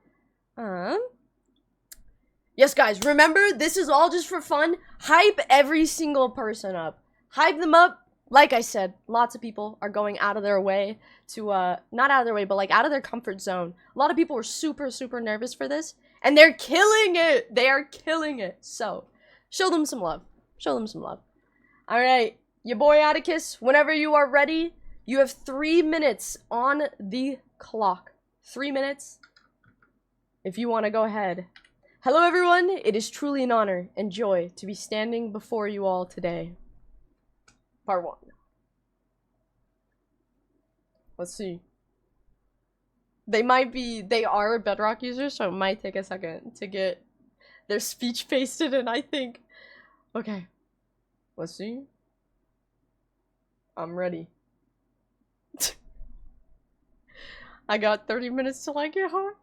Yes, guys, remember, this is all just for fun. Hype every single person up. Hype them up. Like I said, lots of people are going out of their way to, not out of their way, but like out of their comfort zone. A lot of people were super, super nervous for this, and they're killing it. They are killing it. So, show them some love. Show them some love. All right, your boy Atticus, whenever you are ready, you have 3 minutes on the clock. 3 minutes. If you want to go ahead. Hello, everyone. It is truly an honor and joy to be standing before you all today. Part 1. Let's see. They are Bedrock users, so it might take a second to get their speech pasted in, I think. Okay. Let's see. I'm ready. I got 30 minutes till I get home,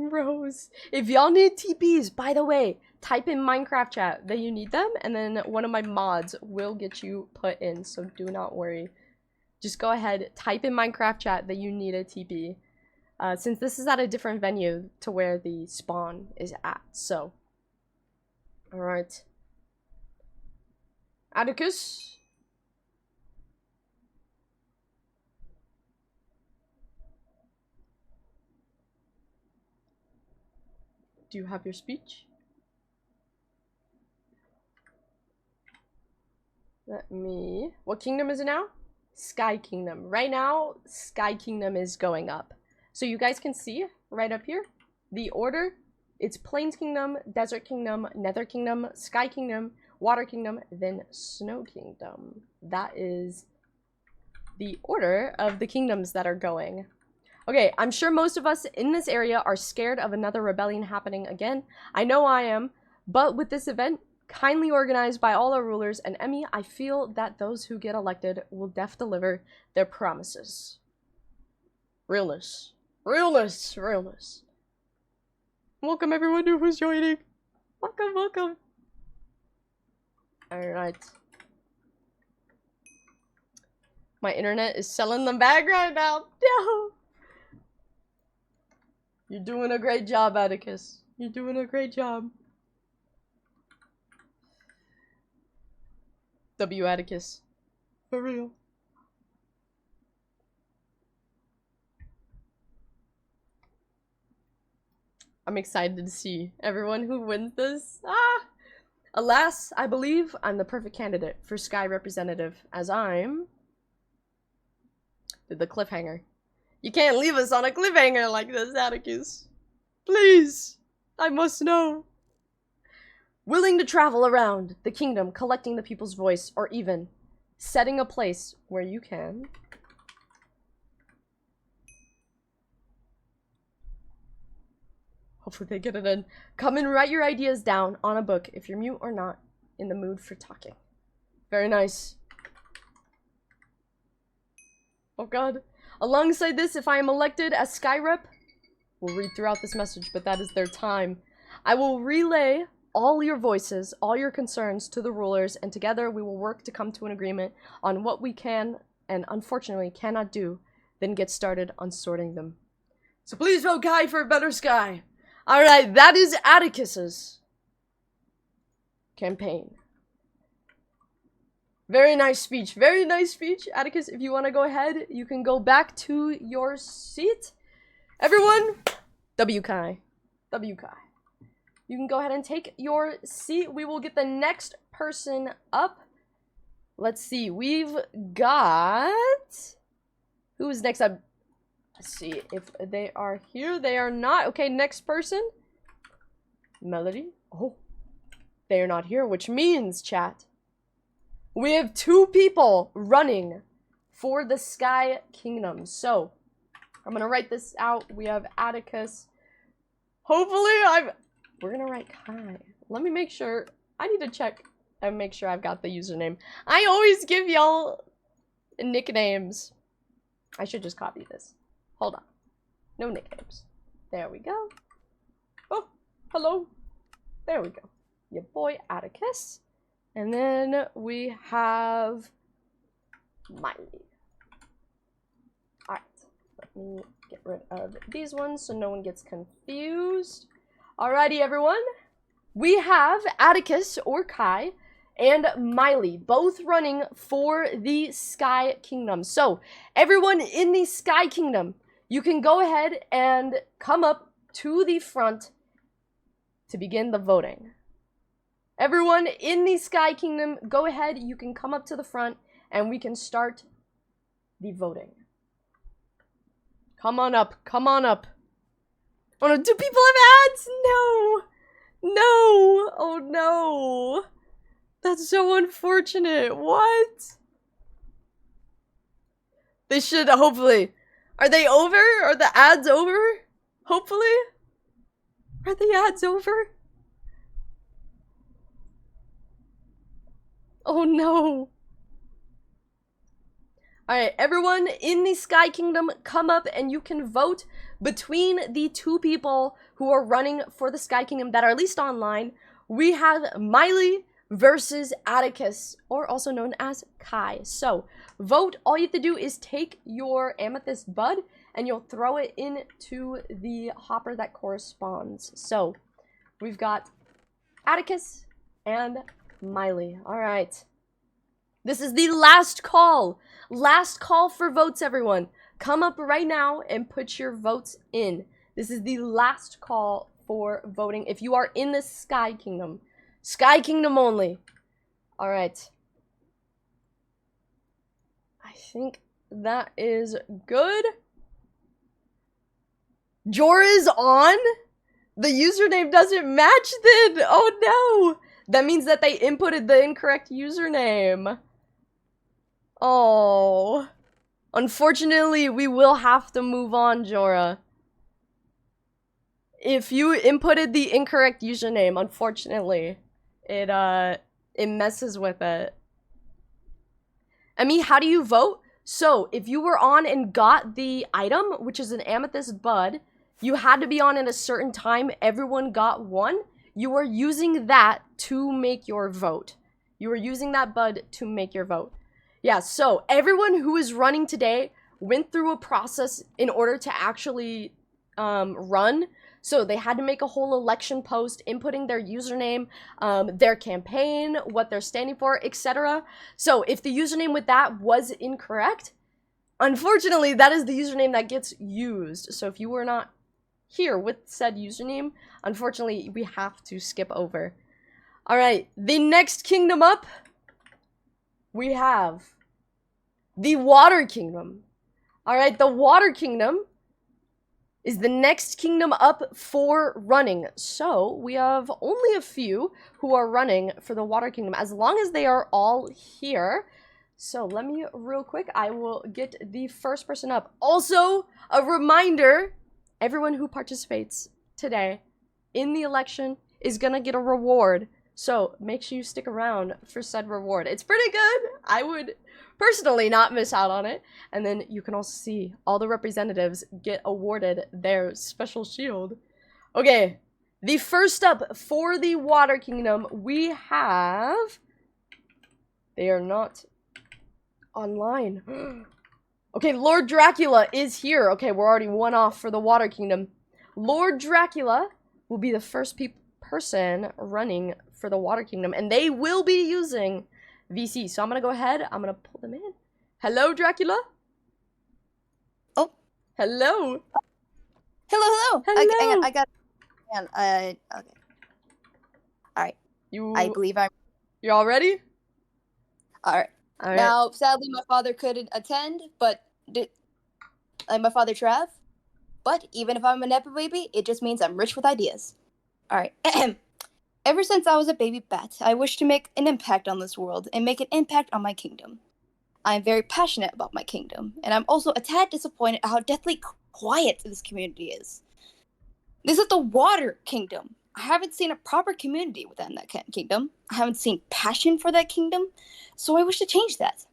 Rose. If y'all need TPs, by the way, type in Minecraft chat that you need them, and then one of my mods will get you put in, so do not worry. Just go ahead, type in Minecraft chat that you need a TP. Since this is at a different venue to where the spawn is at, so. Alright. Atticus? Do you have your speech? Let me... What kingdom is it now? Sky Kingdom. Right now, Sky Kingdom is going up. So you guys can see right up here, the order. It's Plains Kingdom, Desert Kingdom, Nether Kingdom, Sky Kingdom, Water Kingdom, then Snow Kingdom. That is the order of the kingdoms that are going. Okay, I'm sure most of us in this area are scared of another rebellion happening again. I know I am, but with this event, kindly organized by all our rulers and Emmy, I feel that those who get elected will deliver their promises. Realness. Realness. Realness. Welcome everyone who's joining. Welcome, welcome. Alright. My internet is selling them back right now. No! You're doing a great job, Atticus. You're doing a great job. W Atticus. For real. I'm excited to see everyone who wins this. Alas, I believe I'm the perfect candidate for Sky Representative, as I'm the cliffhanger. You can't leave us on a cliffhanger like this, Atticus. Please, I must know. Willing to travel around the kingdom, collecting the people's voice, or even setting a place where you can hopefully they get it in. Come and write your ideas down on a book if you're mute or not in the mood for talking. Very nice. Oh god. Alongside this, if I am elected as Sky Rep, we'll read throughout this message, but that is their time. I will relay all your voices, all your concerns to the rulers, and together we will work to come to an agreement on what we can and unfortunately cannot do, then get started on sorting them. So please vote Kai for a better sky. Alright, that is Atticus's campaign. Very nice speech. Very nice speech. Atticus, if you want to go ahead, you can go back to your seat. Everyone, W Kai. W Kai. You can go ahead and take your seat. We will get the next person up. Let's see. We've got... Who is next up? Let's see if they are here. They are not. Okay, next person. Melody. Oh. They are not here, which means, chat, we have 2 people running for the Sky Kingdom. So, I'm gonna write this out. We have Atticus. Hopefully, we're gonna write Kai. Let me make sure. I need to check and make sure I've got the username. I always give y'all nicknames. I should just copy this. Hold on. No nicknames. There we go. Oh, hello. There we go. Your boy Atticus. And then we have Miley. Alright. Let me get rid of these ones so no one gets confused. Alrighty, everyone. We have Atticus or Kai and Miley, both running for the Sky Kingdom. So, everyone in the Sky Kingdom, you can go ahead and come up to the front to begin the voting. Everyone in the Sky Kingdom, go ahead, you can come up to the front and we can start the voting. Come on up, come on up. Oh no, do people have ads? No! No! Oh no! That's so unfortunate. What? They should, hopefully. Are they over? Are the ads over? Hopefully? Are the ads over? Oh no. Alright, everyone in the Sky Kingdom, come up and you can vote between the two people who are running for the Sky Kingdom that are at least online. We have Miley versus Atticus, or also known as Kai. So, vote. All you have to do is take your amethyst bud and you'll throw it into the hopper that corresponds. So, we've got Atticus and Miley. Alright. This is the last call. Last call for votes, everyone. Come up right now and put your votes in. This is the last call for voting if you are in the Sky Kingdom. Sky Kingdom only. Alright. I think that is good. Jorah's on? The username doesn't match then. Oh no. That means that they inputted the incorrect username. Oh. Unfortunately, we will have to move on, Jorah. If you inputted the incorrect username, unfortunately, it messes with it. I mean, how do you vote? So, if you were on and got the item, which is an amethyst bud, you had to be on at a certain time, everyone got one, you are using that to make your vote. You are using that bud to make your vote. Yeah, so everyone who is running today went through a process in order to actually run. So they had to make a whole election post, inputting their username, their campaign, what they're standing for, etc. So if the username with that was incorrect, unfortunately, that is the username that gets used. So if you were not here with said username, unfortunately, we have to skip over. All right, the next kingdom up, we have the Water Kingdom. All right, the Water Kingdom is the next kingdom up for running. So we have only a few who are running for the Water Kingdom, as long as they are all here. So let me, real quick, I will get the first person up. Also, a reminder, everyone who participates today in the election is gonna get a reward. So make sure you stick around for said reward. It's pretty good. I would personally not miss out on it. And then you can also see all the representatives get awarded their special shield. Okay, the first up for the Water Kingdom, we have... They are not online. Okay, Lord Dracula is here. Okay, we're already one off for the Water Kingdom. Lord Dracula will be the first person running for the Water Kingdom, and they will be using VC. So I'm gonna go ahead, I'm gonna pull them in. Hello, Dracula? Oh. Hello. Hello. Hello. I got okay. Alright. I believe You're all ready? Alright. All right. Now, sadly, my father couldn't attend, but my father Trav. But even if I'm a nepo baby, it just means I'm rich with ideas. Alright. Ever since I was a baby bat, I wish to make an impact on this world and make an impact on my kingdom. I am very passionate about my kingdom, and I'm also a tad disappointed at how deathly quiet this community is. This is the Water Kingdom. I haven't seen a proper community within that kingdom. I haven't seen passion for that kingdom, so I wish to change that.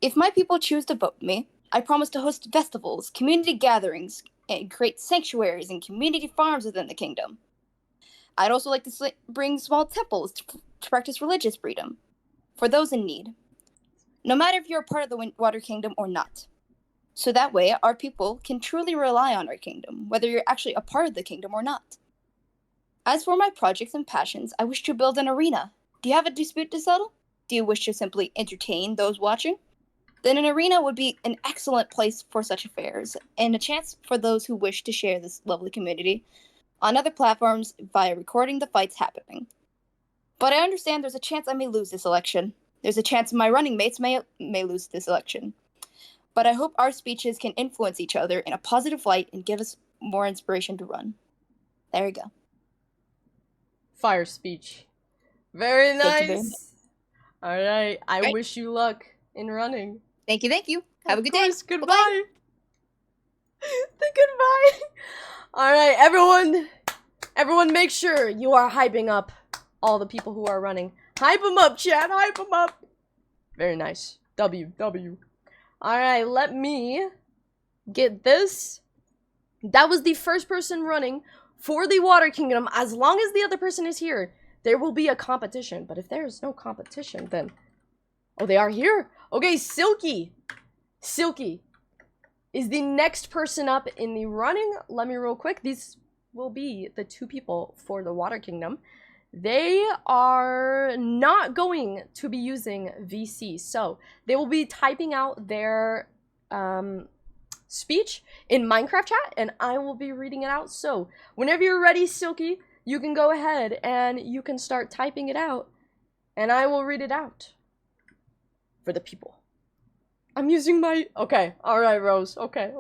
If my people choose to vote me, I promise to host festivals, community gatherings, and create sanctuaries and community farms within the kingdom. I'd also like to bring small temples to practice religious freedom for those in need, no matter if you're a part of the Water Kingdom or not. So that way, our people can truly rely on our kingdom, whether you're actually a part of the kingdom or not. As for my projects and passions, I wish to build an arena. Do you have a dispute to settle? Do you wish to simply entertain those watching? Then an arena would be an excellent place for such affairs, and a chance for those who wish to share this lovely community on other platforms via recording the fights happening. But I understand there's a chance I may lose this election. There's a chance my running mates may lose this election. But I hope our speeches can influence each other in a positive light and give us more inspiration to run. There you go. Fire speech. Very Thank you very nice. All right. I Right. wish you luck in running. Thank you. Have a good day. Of course. Goodbye. Bye-bye. The goodbye. All right, everyone. Everyone, make sure you are hyping up all the people who are running. Hype them up, chat. Hype them up. Very nice. W. All right, let me get this. That was the first person running for the Water Kingdom. As long as the other person is here, there will be a competition. But if there is no competition, then... Oh, they are here. Okay, Silky. Silky is the next person up in the running. Let me real quick. These will be the two people for the Water Kingdom. They are not going to be using VC. So they will be typing out their speech in Minecraft chat, and I will be reading it out. So whenever you're ready, Silky, you can go ahead and you can start typing it out, and I will read it out for the people. I'm using my... Okay, alright, Rose. Okay.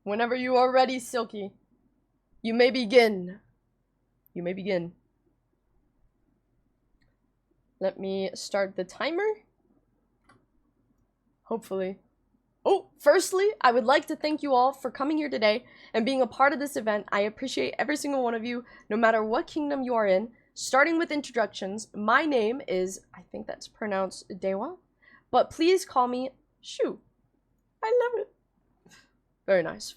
Whenever you are ready, Silky, you may begin. Let me start the timer. Hopefully. Oh, firstly, I would like to thank you all for coming here today and being a part of this event. I appreciate every single one of you, no matter what kingdom you are in. Starting with introductions, my name is, I think that's pronounced Dewa, but please call me Shu. I love it. Very nice.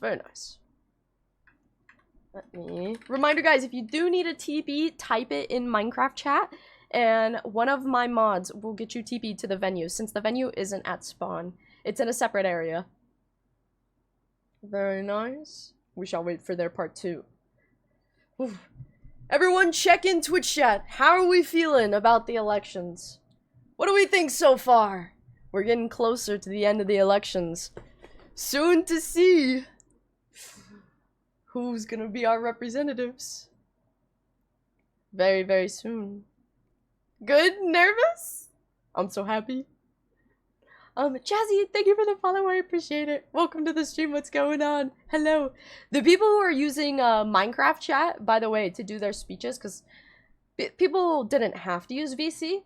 Let me... Reminder, guys, if you do need a TP, type it in Minecraft chat, and one of my mods will get you TP to the venue, since the venue isn't at spawn. It's in a separate area. Very nice. We shall wait for their part 2. Oof. Everyone check in Twitch chat. How are we feeling about the elections? What do we think so far? We're getting closer to the end of the elections. Soon to see who's gonna be our representatives. Very, very soon. Good? Nervous? I'm so happy. Jazzy, thank you for the follow. I appreciate it. Welcome to the stream. What's going on? Hello. The people who are using Minecraft chat, by the way, to do their speeches, because people didn't have to use VC.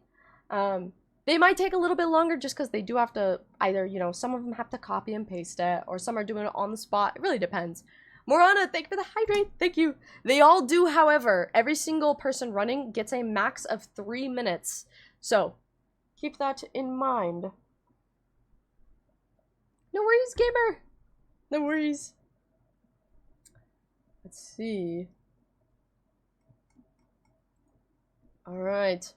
They might take a little bit longer just because they do have to either, you know, some of them have to copy and paste it, or some are doing it on the spot. It really depends. Morana, thank you for the hydrate. Thank you. They all do, however, every single person running gets a max of 3 minutes. So, keep that in mind. No worries, gamer. No worries. Let's see. Alright.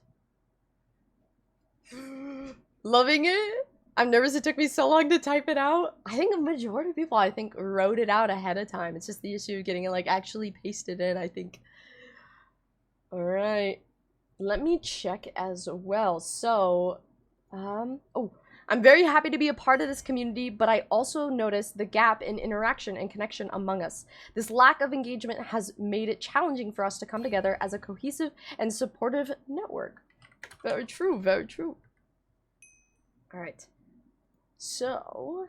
Loving it. I'm nervous it took me so long to type it out. I think a majority of people, wrote it out ahead of time. It's just the issue of getting it, like, actually pasted in, I think. Alright. Let me check as well. So, oh. I'm very happy to be a part of this community, but I also noticed the gap in interaction and connection among us. This lack of engagement has made it challenging for us to come together as a cohesive and supportive network. Very true, very true. Alright. So,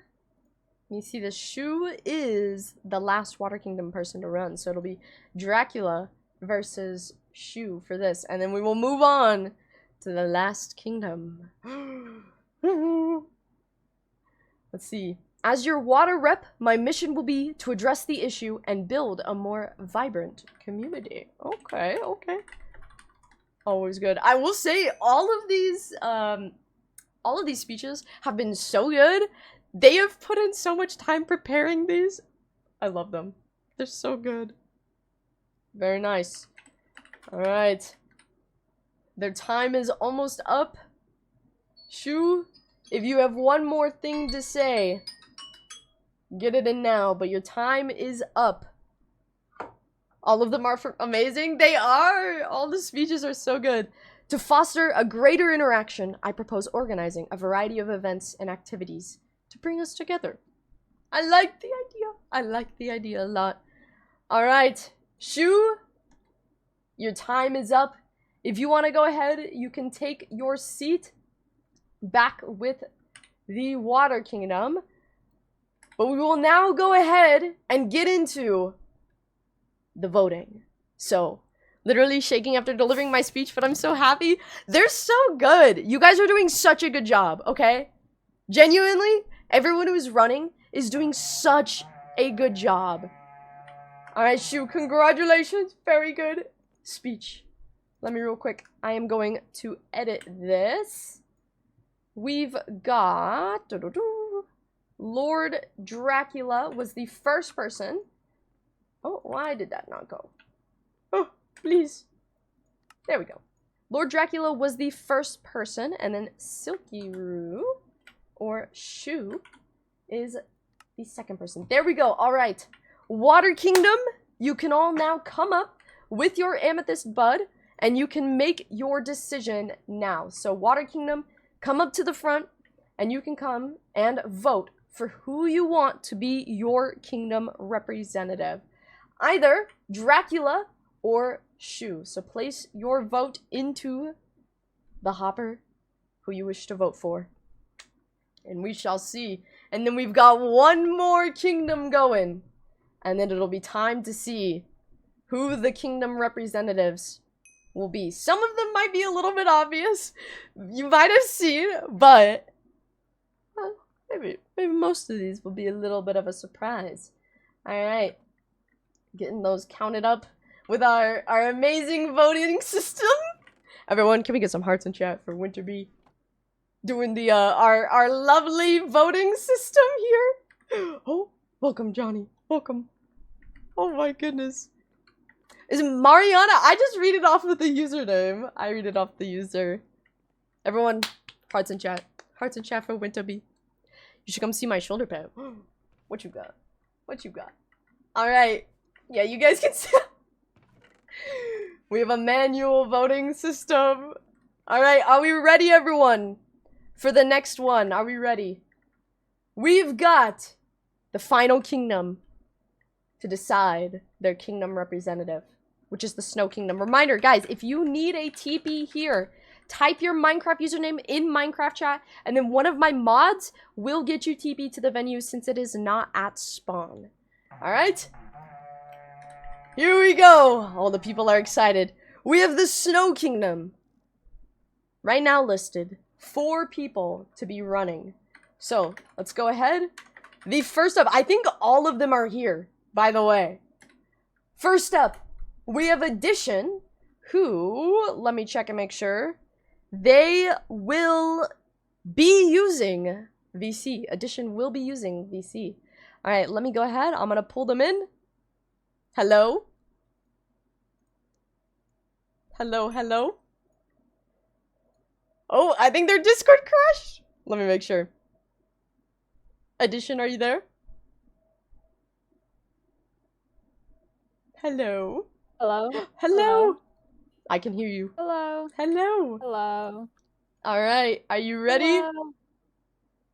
let me see, the Shu is the last Water Kingdom person to run, so it'll be Dracula versus Shu for this, and then we will move on to the last kingdom. Let's see. As your water rep, my mission will be to address the issue and build a more vibrant community. Okay, okay. Always good. I will say all of these speeches have been so good. They have put in so much time preparing these. I love them. They're so good. Very nice. All right. Their time is almost up. Shu, if you have one more thing to say, get it in now, but your time is up. All of them are amazing. They are. All the speeches are so good. To foster a greater interaction, I propose organizing a variety of events and activities to bring us together. I like the idea. I like the idea a lot. All right, Shu, your time is up. If you want to go ahead, you can take your seat back with the Water Kingdom. But we will now go ahead and get into the voting. So, literally shaking after delivering my speech, but I'm so happy. They're so good. You guys are doing such a good job, okay? Genuinely, everyone who's running is doing such a good job. Alright, Shu, congratulations. Very good speech. Let me real quick. I am going to edit this. We've got... Lord Dracula was the first person. Oh, why did that not go? Oh, please. There we go. Lord Dracula was the first person, and then Silky Roo, or Shu, is the second person. There we go. All right. Water Kingdom, you can all now come up with your amethyst bud, and you can make your decision now. So Water Kingdom, come up to the front, and you can come and vote for who you want to be your kingdom representative. Either Dracula or Shu. So place your vote into the hopper who you wish to vote for. And we shall see. And then we've got one more kingdom going. And then it'll be time to see who the kingdom representatives will be. Some of them might be a little bit obvious. You might have seen, but well, maybe most of these will be a little bit of a surprise. Alright. Getting those counted up with our amazing voting system. Everyone, can we get some hearts in chat for Winterby doing the our lovely voting system here? Oh, welcome Johnny. Welcome. Oh my goodness. Is it Mariana? I just read it off with the username. I read it off the user. Everyone, hearts in chat. Hearts in chat for Winterby. You should come see my shoulder pad. What you got? What you got? Alright. Yeah, you guys can see. We have a manual voting system. Alright, are we ready, everyone? For the next one, are we ready? We've got the final kingdom to decide their kingdom representative, which is the Snow Kingdom. Reminder, guys, if you need a TP here, type your Minecraft username in Minecraft chat, and then one of my mods will get you TP to the venue since it is not at spawn. Alright? Here we go! All the people are excited. We have the Snow Kingdom. Right now listed, 4 people to be running. So, let's go ahead. The first up, I think all of them are here, by the way. First up, we have Addition, who, let me check and make sure, they will be using VC. Addition will be using VC. Alright, let me go ahead. I'm gonna pull them in. Hello? Hello, hello? Oh, I think their Discord crashed. Let me make sure. Addition, are you there? Hello? Hello? Hello? Hello? I can hear you. Hello? Hello? Hello? Alright, are you ready? Hello?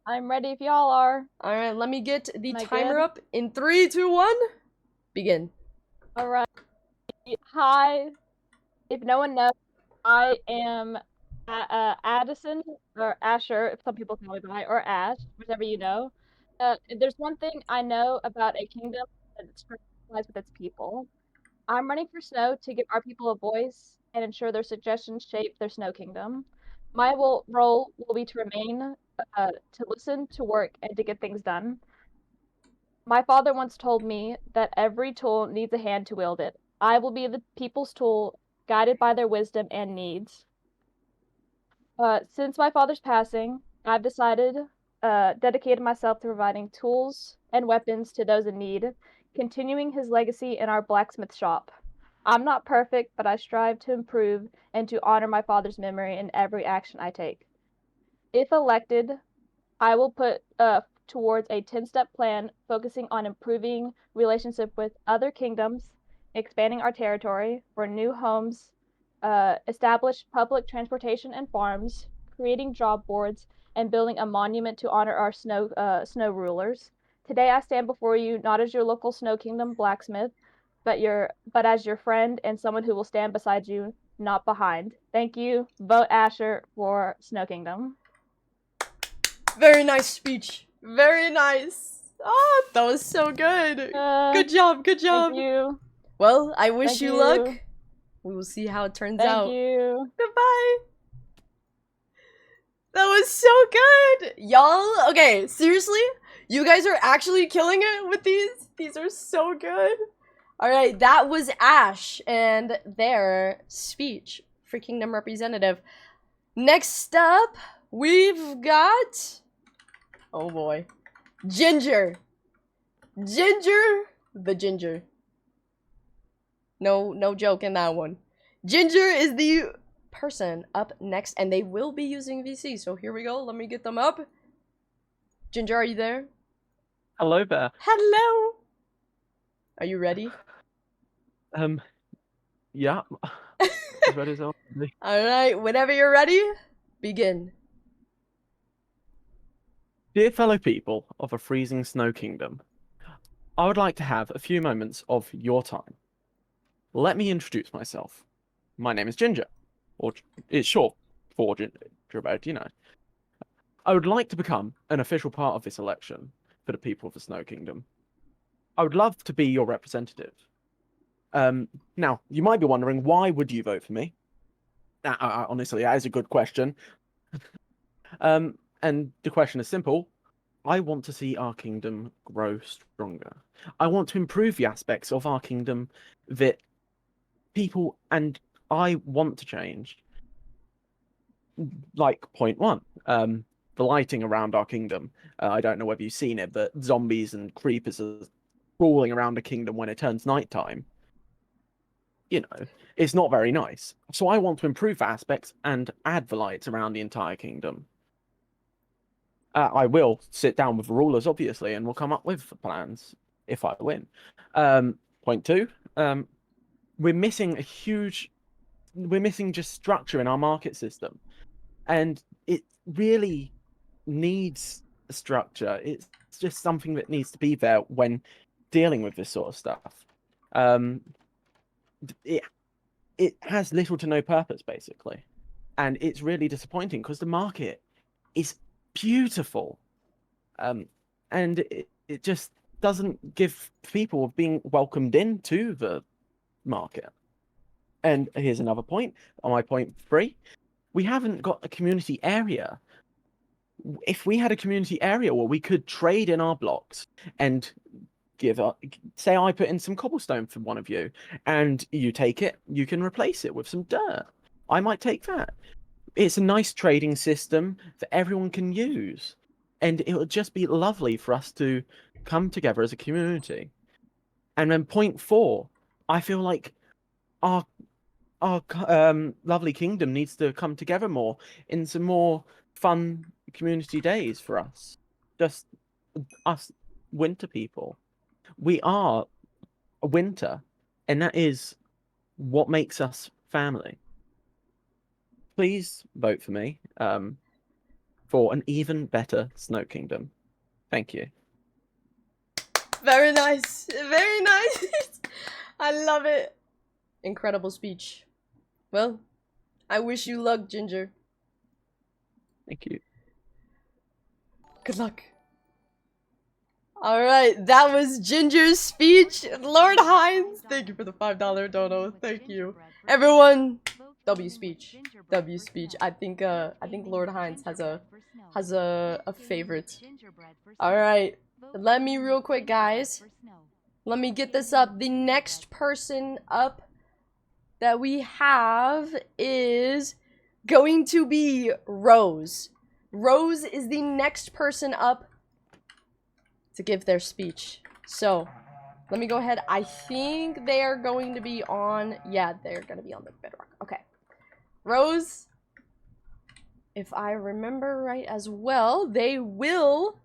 I'm ready if y'all are. Alright, let me get the Am I timer good? up in 3, 2, 1. Begin. Alright. Hi. If no one knows, I am Addison, or Asher, if some people call me by, or Ash, whichever you know. If there's one thing I know about a kingdom that it lies with its people. I'm running for Snow to give our people a voice and ensure their suggestions shape their Snow Kingdom. My role will be to remain to listen, to work, and to get things done. My father once told me that every tool needs a hand to wield it. I will be the people's tool, guided by their wisdom and needs. Since my father's passing, I've dedicated myself to providing tools and weapons to those in need, continuing his legacy in our blacksmith shop. I'm not perfect, but I strive to improve and to honor my father's memory in every action I take. If elected, I will put towards a 10-step plan focusing on improving relationship with other kingdoms, expanding our territory for new homes, establish public transportation and farms, creating job boards, and building a monument to honor our snow rulers. Today I stand before you not as your local Snow Kingdom blacksmith, but as your friend and someone who will stand beside you, not behind. Thank you. Vote Asher for Snow Kingdom. Very nice speech. Very nice. Oh, that was so good. Good job. Good job. Thank you. Well, I wish Thank you you. luck. We will see how it turns out. Thank you. Goodbye. That was so good. Y'all, okay, seriously? You guys are actually killing it with these? These are so good. Alright, that was Ash and their speech for Kingdom Representative. Next up, we've got... oh boy. Ginger. Ginger the Ginger. No joke in that one. Ginger is the person up next, and they will be using VC, so here we go. Let me get them up. Ginger, are you there? Hello there. Hello. Are you ready? Yeah. As ready as I'll be. Alright, whenever you're ready, begin. Dear fellow people of a freezing snow kingdom, I would like to have a few moments of your time. Let me introduce myself. My name is Ginger, or it's short for Gingerbread, you know. I would like to become an official part of this election for the people of the Snow Kingdom. I would love to be your representative. Now, you might be wondering, why would you vote for me? Honestly, that is a good question. And the question is simple. I want to see our kingdom grow stronger. I want to improve the aspects of our kingdom that people and I want to change. Like point one, the lighting around our kingdom. I don't know whether you've seen it, but zombies and creepers are crawling around the kingdom when it turns nighttime. You know, it's not very nice. So I want to improve aspects and add the lights around the entire kingdom. I will sit down with the rulers, obviously, and we'll come up with plans if I win. Point two, we're missing just structure in our market system. And it really needs a structure. It's just something that needs to be there when dealing with this sort of stuff. It has little to no purpose, basically. And it's really disappointing because the market is beautiful. And it just doesn't give people being welcomed into the market. And here's another point, on my point 3. We haven't got a community area. If we had a community area where we could trade in our blocks and say I put in some cobblestone for one of you, and you take it, you can replace it with some dirt. I might take that. It's a nice trading system that everyone can use. And it would just be lovely for us to come together as a community. And then point 4, I feel like our lovely kingdom needs to come together more in some more fun community days for us. Just us winter people. We are a winter, and that is what makes us family. Please vote for me for an even better Snow Kingdom. Thank you. Very nice. Very nice. I love it. Incredible speech. Well, I wish you luck, Ginger. Thank you. Good luck. Alright, that was Ginger's speech. Lord Hines, thank you for the $5 dono. Thank you. Everyone, W speech. W speech. I think Lord Hines has a favorite. Alright. Let me real quick, guys. Let me get this up. The next person up that we have is going to be Rose. Rose is the next person up to give their speech. So, let me go ahead. I think they are going to be on... Yeah, they're going to be on the bedrock. Okay. Rose, if I remember right as well, they will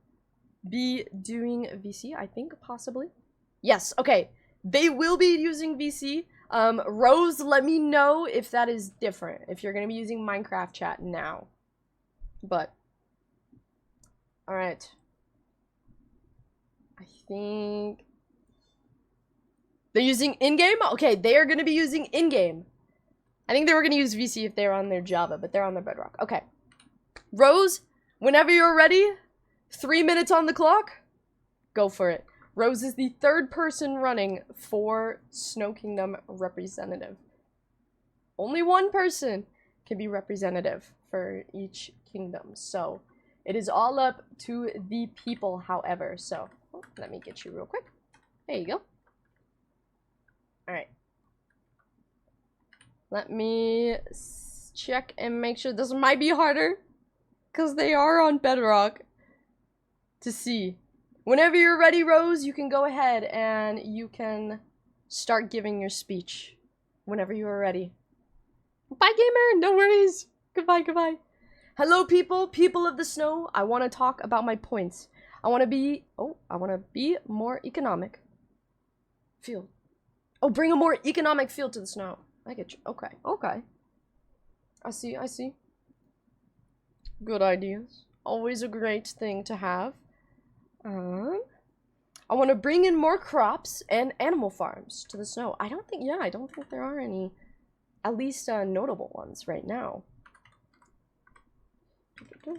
be doing VC, I think, possibly. Yes, okay. They will be using VC. Rose, let me know if that is different. If you're going to be using Minecraft chat now. But, alright. I think... They're using in-game? Okay, they are going to be using in-game. I think they were going to use VC if they were on their Java, but they're on their Bedrock. Okay. Rose, whenever you're ready, 3 minutes on the clock, go for it. Rose is the third person running for Snow Kingdom representative. Only one person can be representative for each kingdom. So, it is all up to the people, however. So, let me get you real quick. There you go. Alright. Let me check and make sure. This might be harder, because they are on Bedrock, to see. Whenever you're ready, Rose, you can go ahead and you can start giving your speech. Whenever you are ready. Bye, gamer! No worries! Goodbye, goodbye. Hello, people! People of the snow! I want to talk about my points. I want to be more economic. Field. Oh, bring a more economic feel to the snow. I get you. Okay, okay. I see, I see. Good ideas. Always a great thing to have. I want to bring in more crops and animal farms to the snow. I don't think there are any, at least notable ones right now. There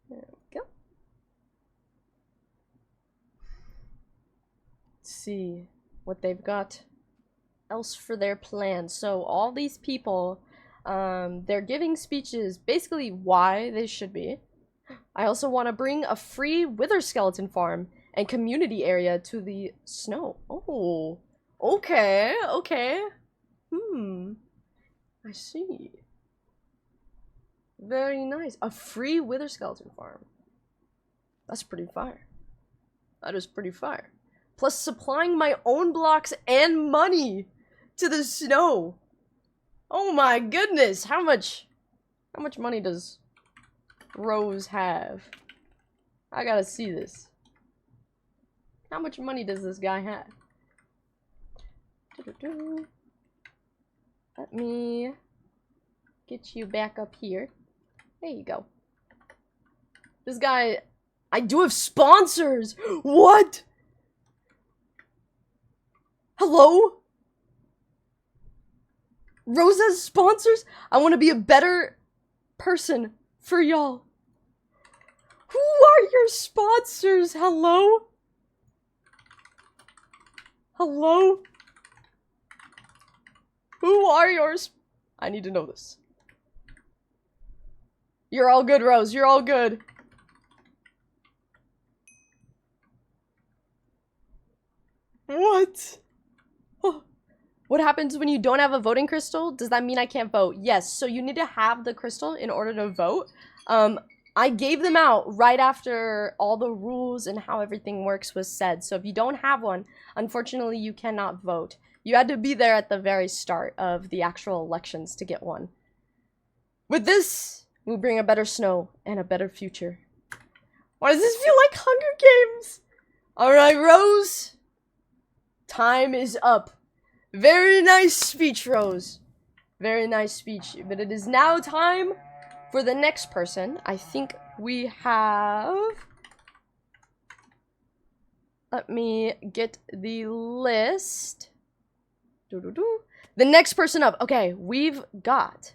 we go. Let's see what they've got else for their plan. So all these people, they're giving speeches basically why they should be. I also want to bring a free wither skeleton farm and community area to the snow. Oh, okay, okay. I see. Very nice. A free wither skeleton farm. That's pretty fire. That is pretty fire. Plus supplying my own blocks and money to the snow. Oh my goodness, how much money does Rose have? I gotta see this. How much money does this guy have? Let me get you back up here. There you go. This guy, I do have sponsors! What? Hello? Rose has sponsors? I want to be a better person for y'all. Who are your sponsors? Hello? Hello? Who are yours? I need to know this. You're all good, Rose. You're all good. What? Oh. What happens when you don't have a voting crystal? Does that mean I can't vote? Yes, so you need to have the crystal in order to vote. I gave them out right after all the rules and how everything works was said. So if you don't have one, unfortunately you cannot vote. You had to be there at the very start of the actual elections to get one. With this, we'll bring a better snow and a better future. Why does this feel like Hunger Games? Alright, Rose. Time is up. Very nice speech, Rose. Very nice speech. But it is now time for the next person. I think we have... Let me get the list. The next person up. Okay, we've got...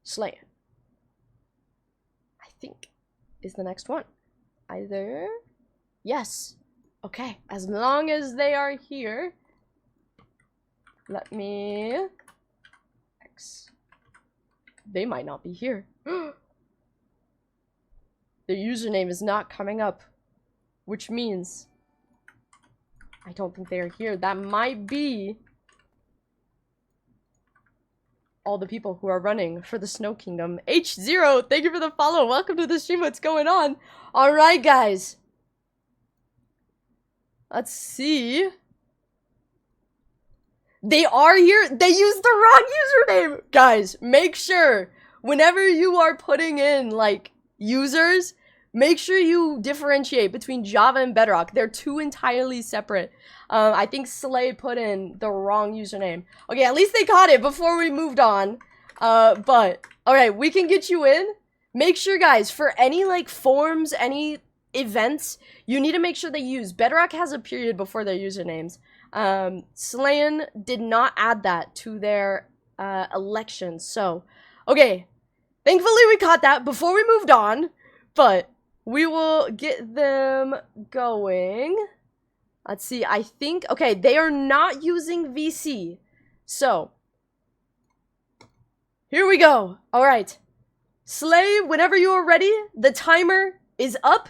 Slayer. I think is the next one. Either... Yes. Okay, as long as they are here. Let me... X. They might not be here. Their username is not coming up. Which means... I don't think they are here. That might be... all the people who are running for the Snow Kingdom. H0, thank you for the follow. Welcome to the stream. What's going on? Alright, guys. Let's see. They are here. They used the wrong username. Guys, make sure whenever you are putting in, like, users, make sure you differentiate between Java and Bedrock. They're two entirely separate. I think Slay put in the wrong username. Okay, at least they caught it before we moved on. But, alright, we can get you in. Make sure, guys, for any, like, forms, any events, you need to make sure they use. Bedrock has a period before their usernames. Slayin did not add that to their, elections. So, okay. Thankfully, we caught that before we moved on. But, we will get them going. Let's see, I think... Okay, they are not using VC. So, here we go. Alright. Slay, whenever you are ready, the timer is up.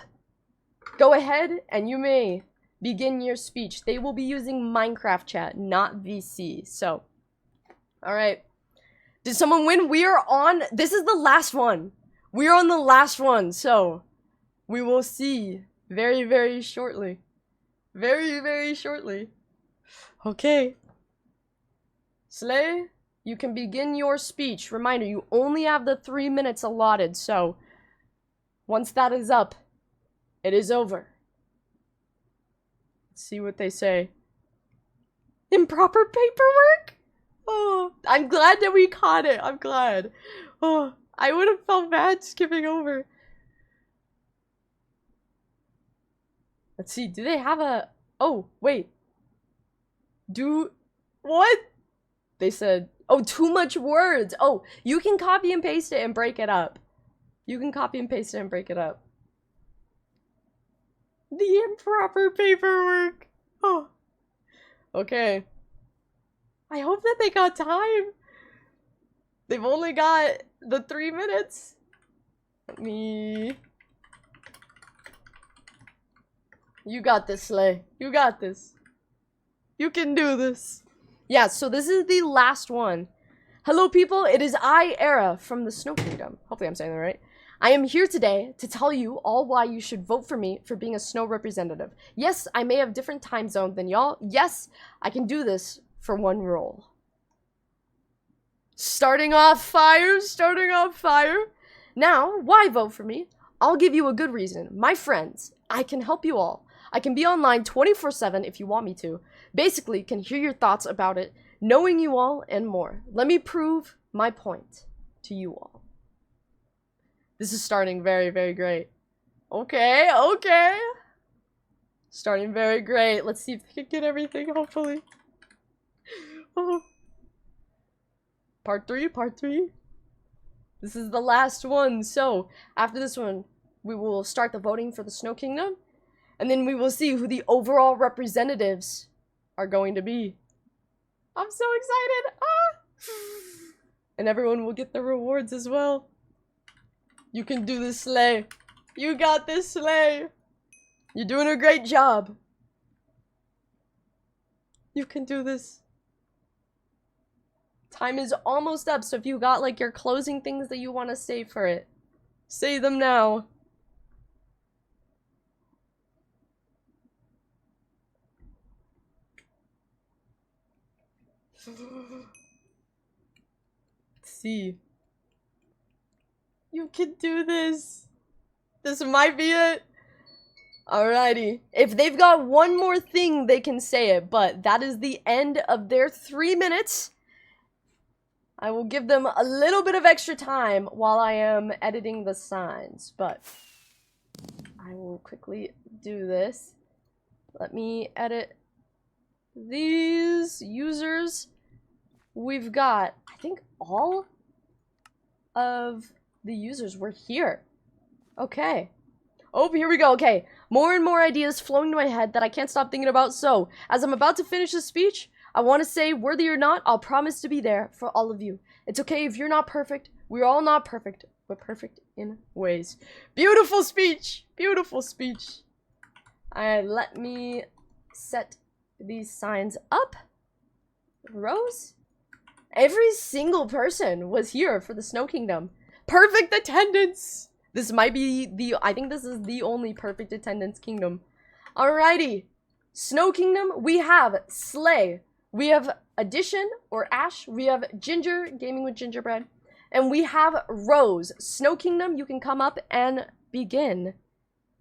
Go ahead, and you may begin your speech. They will be using Minecraft chat, not VC. So, alright. Did someone win? We are on... This is the last one. We are on the last one, so... We will see very, very shortly. Very, very shortly. Okay. Slay, you can begin your speech. Reminder, you only have the 3 minutes allotted, so... Once that is up, it is over. Let's see what they say. Improper paperwork? Oh, I'm glad that we caught it. I'm glad. Oh, I would have felt bad skipping over. Let's see, do they have a... Oh, wait. What? They said, oh, too much words. Oh, you can copy and paste it and break it up. You can copy and paste it and break it up. The improper paperwork. Oh. Okay. I hope that they got time. They've only got the 3 minutes. Let me... You got this, Slay. You got this. You can do this. Yeah, so this is the last one. Hello, people. It is I, Era, from the Snow Kingdom. Hopefully I'm saying that right. I am here today to tell you all why you should vote for me for being a snow representative. Yes, I may have different time zone than y'all. Yes, I can do this for one role. Starting off fire. Now, why vote for me? I'll give you a good reason. My friends, I can help you all. I can be online 24/7 if you want me to. Basically, can hear your thoughts about it, knowing you all, and more. Let me prove my point to you all. This is starting very, very great. Okay. Starting very great. Let's see if they can get everything, hopefully. Oh. Part 3. This is the last one. So, after this one, we will start the voting for the Snow Kingdom. And then we will see who the overall representatives are going to be. I'm so excited! Ah! And everyone will get the rewards as well. You can do this, Slay. You got this, Slay. You're doing a great job. You can do this. Time is almost up, so if you got like your closing things that you want to say for it, say them now. Let's see. You can do this. This might be it. Alrighty. If they've got one more thing, they can say it, but that is the end of their 3 minutes. I will give them a little bit of extra time while I am editing the signs, but I will quickly do this. Let me edit these users. We've got, I think, all of the users were here. Okay. Oh, here we go. Okay, more and more ideas flowing to my head that I can't stop thinking about. So, as I'm about to finish this speech, I want to say, worthy or not, I'll promise to be there for all of you. It's okay if you're not perfect. We're all not perfect, but perfect in ways. Beautiful speech. Beautiful speech. Alright, let me set these signs up. Rose? Every single person was here for the Snow Kingdom. Perfect attendance! This might be I think this is the only perfect attendance kingdom. Alrighty. Snow Kingdom, we have Slay. We have Addition, or Ash. We have Ginger, Gaming with Gingerbread. And we have Rose. Snow Kingdom, you can come up and begin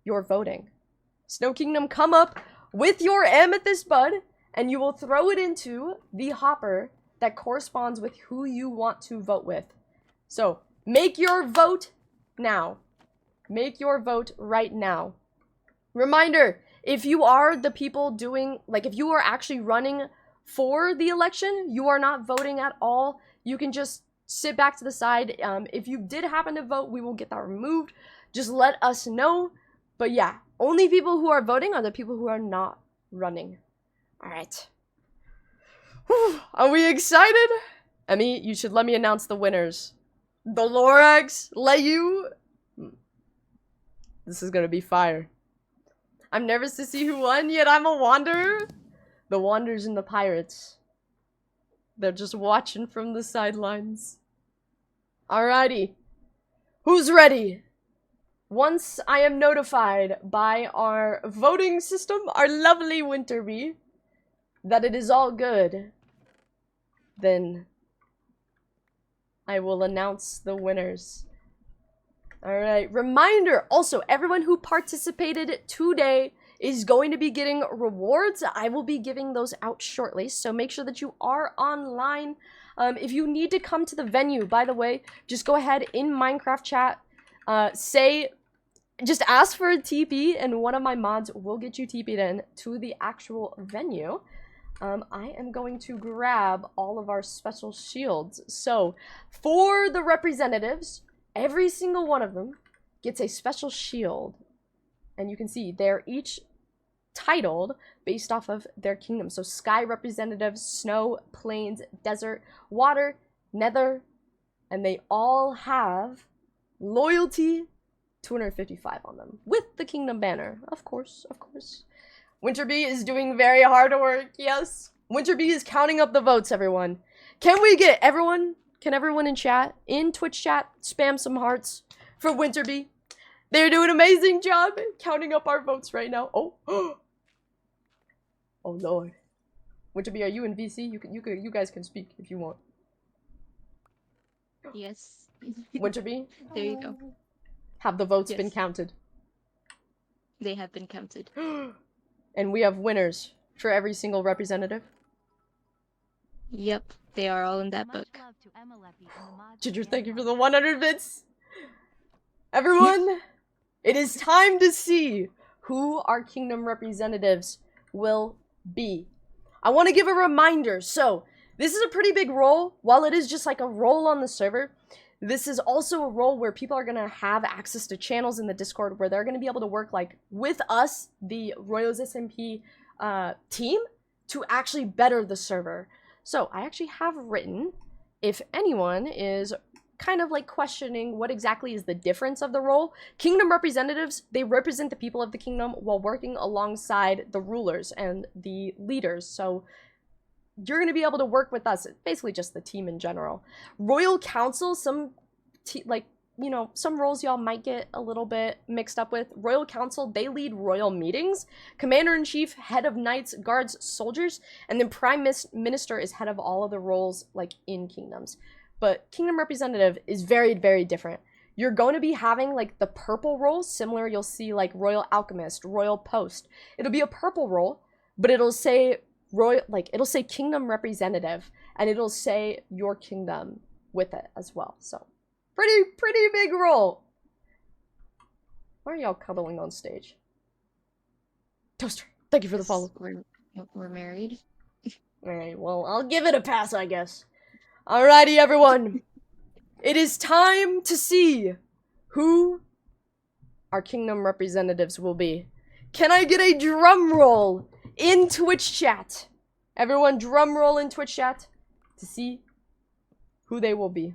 your voting. Snow Kingdom, come up with your amethyst bud, and you will throw it into the hopper that corresponds with who you want to vote with. So, make your vote now. Make your vote right now. Reminder, if you are the people doing, like if you are actually running for the election, you are not voting at all. You can just sit back to the side. If you did happen to vote, we will get that removed. Just let us know. But yeah, only people who are voting are the people who are not running. Alright. Are we excited? Emmy, you should let me announce the winners. The Lorax, let you... This is gonna be fire. I'm nervous to see who won, yet I'm a wanderer. The Wanderers and the Pirates. They're just watching from the sidelines. Alrighty. Who's ready? Once I am notified by our voting system, our lovely Winterbee, that it is all good, then I will announce the winners. Alright, reminder, also, everyone who participated today is going to be getting rewards. I will be giving those out shortly, so make sure that you are online. If you need to come to the venue, by the way, just go ahead in Minecraft chat, just ask for a TP, and one of my mods will get you TP'd in to the actual venue. I am going to grab all of our special shields. So, for the representatives, every single one of them gets a special shield. And you can see they're each titled based off of their kingdom. So, Sky representatives, Snow, Plains, Desert, Water, Nether, and they all have Loyalty 255 on them, with the kingdom banner, of course, of course. Winterbee is doing very hard work, yes. Winterbee is counting up the votes, everyone. Can we get everyone, can everyone in chat, in Twitch chat, spam some hearts for Winterbee? They're doing an amazing job counting up our votes right now. Oh, oh Lord. Winterbee, are you in VC? You guys can speak if you want. Yes. Winterbee? There you go. Have the votes been counted? They have been counted. And we have winners for every single representative? Yep, they are all in that book. Ginger, thank you for the 100 bits! Everyone, it is time to see who our kingdom representatives will be. I want to give a reminder. So, this is a pretty big role. While it is just like a role on the server, this is also a role where people are going to have access to channels in the Discord where they're going to be able to work like with us, the Royals SMP team, to actually better the server. So I actually have written, if anyone is kind of like questioning what exactly is the difference of the role, kingdom representatives, they represent the people of the kingdom while working alongside the rulers and the leaders. So you're going to be able to work with us, basically just the team in general. Royal Council, some some roles y'all might get a little bit mixed up with. Royal Council, they lead royal meetings. Commander-in-Chief, head of knights, guards, soldiers, and then Prime Minister is head of all of the roles like in kingdoms. But Kingdom Representative is very, very different. You're going to be having like the purple role, similar you'll see like Royal Alchemist, Royal Post. It'll be a purple role, but it'll say it'll say Kingdom Representative, and it'll say your kingdom with it as well. So pretty big role. Why are y'all cuddling on stage? Toaster, thank you for the follow. We're married. Alright, well, I'll give it a pass, I guess. Alrighty, everyone. It is time to see who our kingdom representatives will be. Can I get a drum roll in Twitch chat? Everyone, drum roll in Twitch chat to see who they will be.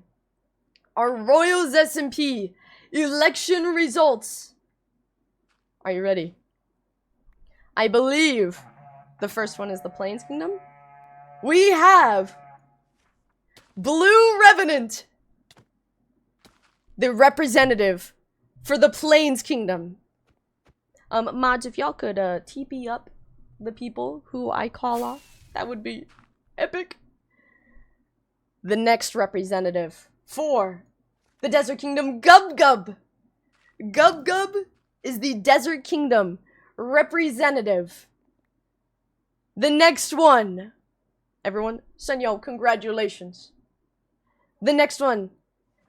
Our Royals SMP election results. Are you ready? I believe the first one is the Plains Kingdom. We have Blue Revenant, the representative for the Plains Kingdom. Mods, if y'all could TP up the people who I call off, that would be epic. The next representative for the Desert Kingdom, Gub Gub. Gub Gub is the Desert Kingdom representative. The next one, everyone, Senyo, congratulations. The next one,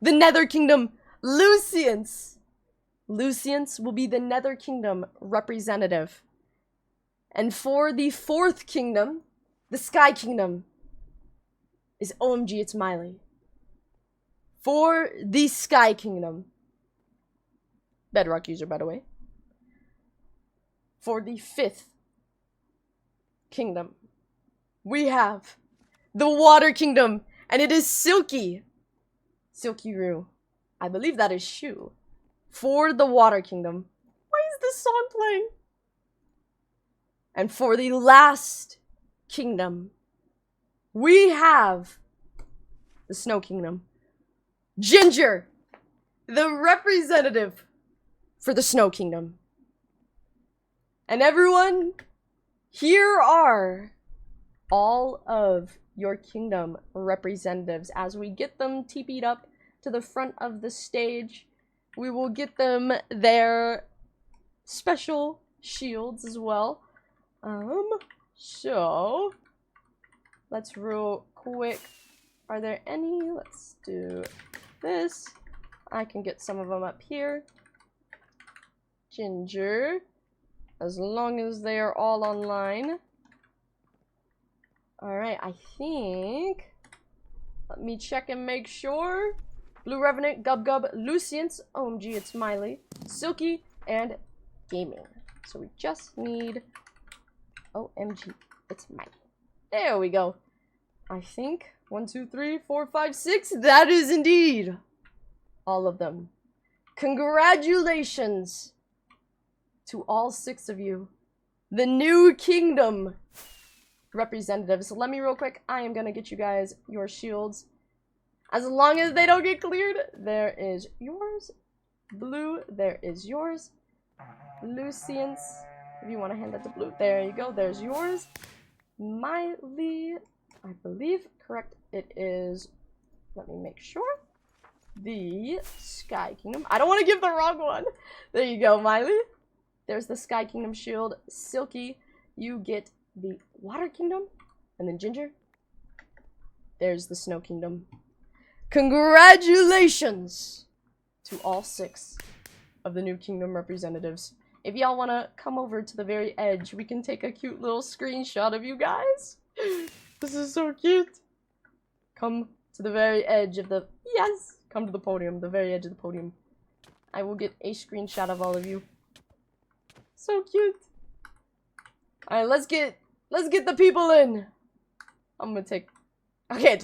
the Nether Kingdom, Lucience. Lucience will be the Nether Kingdom representative. And for the fourth kingdom, the Sky Kingdom, is OMG, it's Miley. For the Sky Kingdom, Bedrock user, by the way. For the fifth kingdom, we have the Water Kingdom, and it is Silky. Silky Roo. I believe that is Shu. For the Water Kingdom. Why is this song playing? And for the last kingdom, we have the Snow Kingdom. Ginger, the representative for the Snow Kingdom. And everyone, here are all of your kingdom representatives. As we get them TP'd up to the front of the stage, we will get them their special shields as well. So let's real quick. Are there any? Let's do this. I can get some of them up here. Ginger, as long as they are all online. Alright, I think. Let me check and make sure. Blue Revenant, Gub Gub, Lucience, OMG, it's Miley, Silky, and Gaming. So we just need OMG, it's Miley. There we go. I think 1, 2, 3, 4, 5, 6. That is indeed all of them. Congratulations to all 6 of you, the new kingdom representatives. So let me real quick. I am gonna get you guys your shields. As long as they don't get cleared, there is yours. Blue, there is yours. Lucience, if you want to hand that to Blue, there you go. There's yours. Miley, I believe, correct, it is, let me make sure, the Sky Kingdom. I don't want to give the wrong one. There you go, Miley. There's the Sky Kingdom shield. Silky, you get the Water Kingdom. And then Ginger, there's the Snow Kingdom. Congratulations to all 6 of the new kingdom representatives. If y'all want to come over to the very edge, we can take a cute little screenshot of you guys. This is so cute. Come to the very edge of the... Yes! Come to the podium, the very edge of the podium. I will get a screenshot of all of you. So cute. Alright, let's get the people in. I'm gonna take... Okay,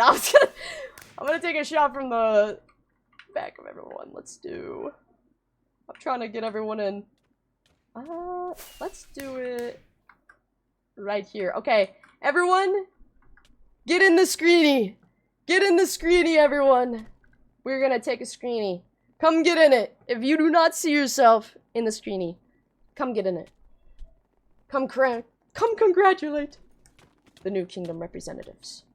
I'm gonna take a shot from the back of everyone. Let's do... I'm trying to get everyone in. Let's do it right here. Okay, everyone, get in the screeny. Get in the screeny, everyone. We're gonna take a screeny. Come get in it. If you do not see yourself in the screeny, come get in it. Come congratulate the new kingdom representatives.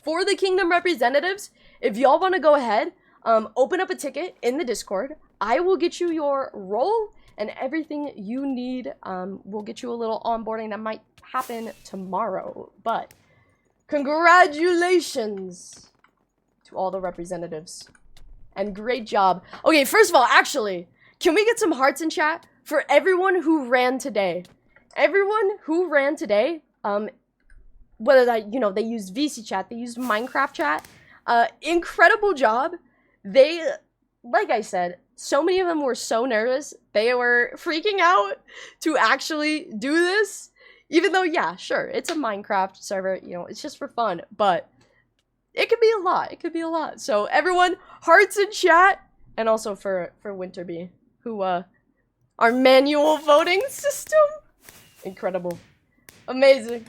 For the kingdom representatives, if y'all want to go ahead, open up a ticket in the Discord. I will get you your role and everything you need. We'll get you a little onboarding that might happen tomorrow. But congratulations to all the representatives. And great job. Okay, first of all, actually, can we get some hearts in chat for everyone who ran today? Everyone who ran today, whether that, you know, they used VC chat, they used Minecraft chat, incredible job. They, like I said, so many of them were so nervous. They were freaking out to actually do this. Even though, yeah, sure, it's a Minecraft server, you know, it's just for fun, but it could be a lot. It could be a lot. So everyone, hearts in chat, and also for Winterby, who our manual voting system, incredible, amazing.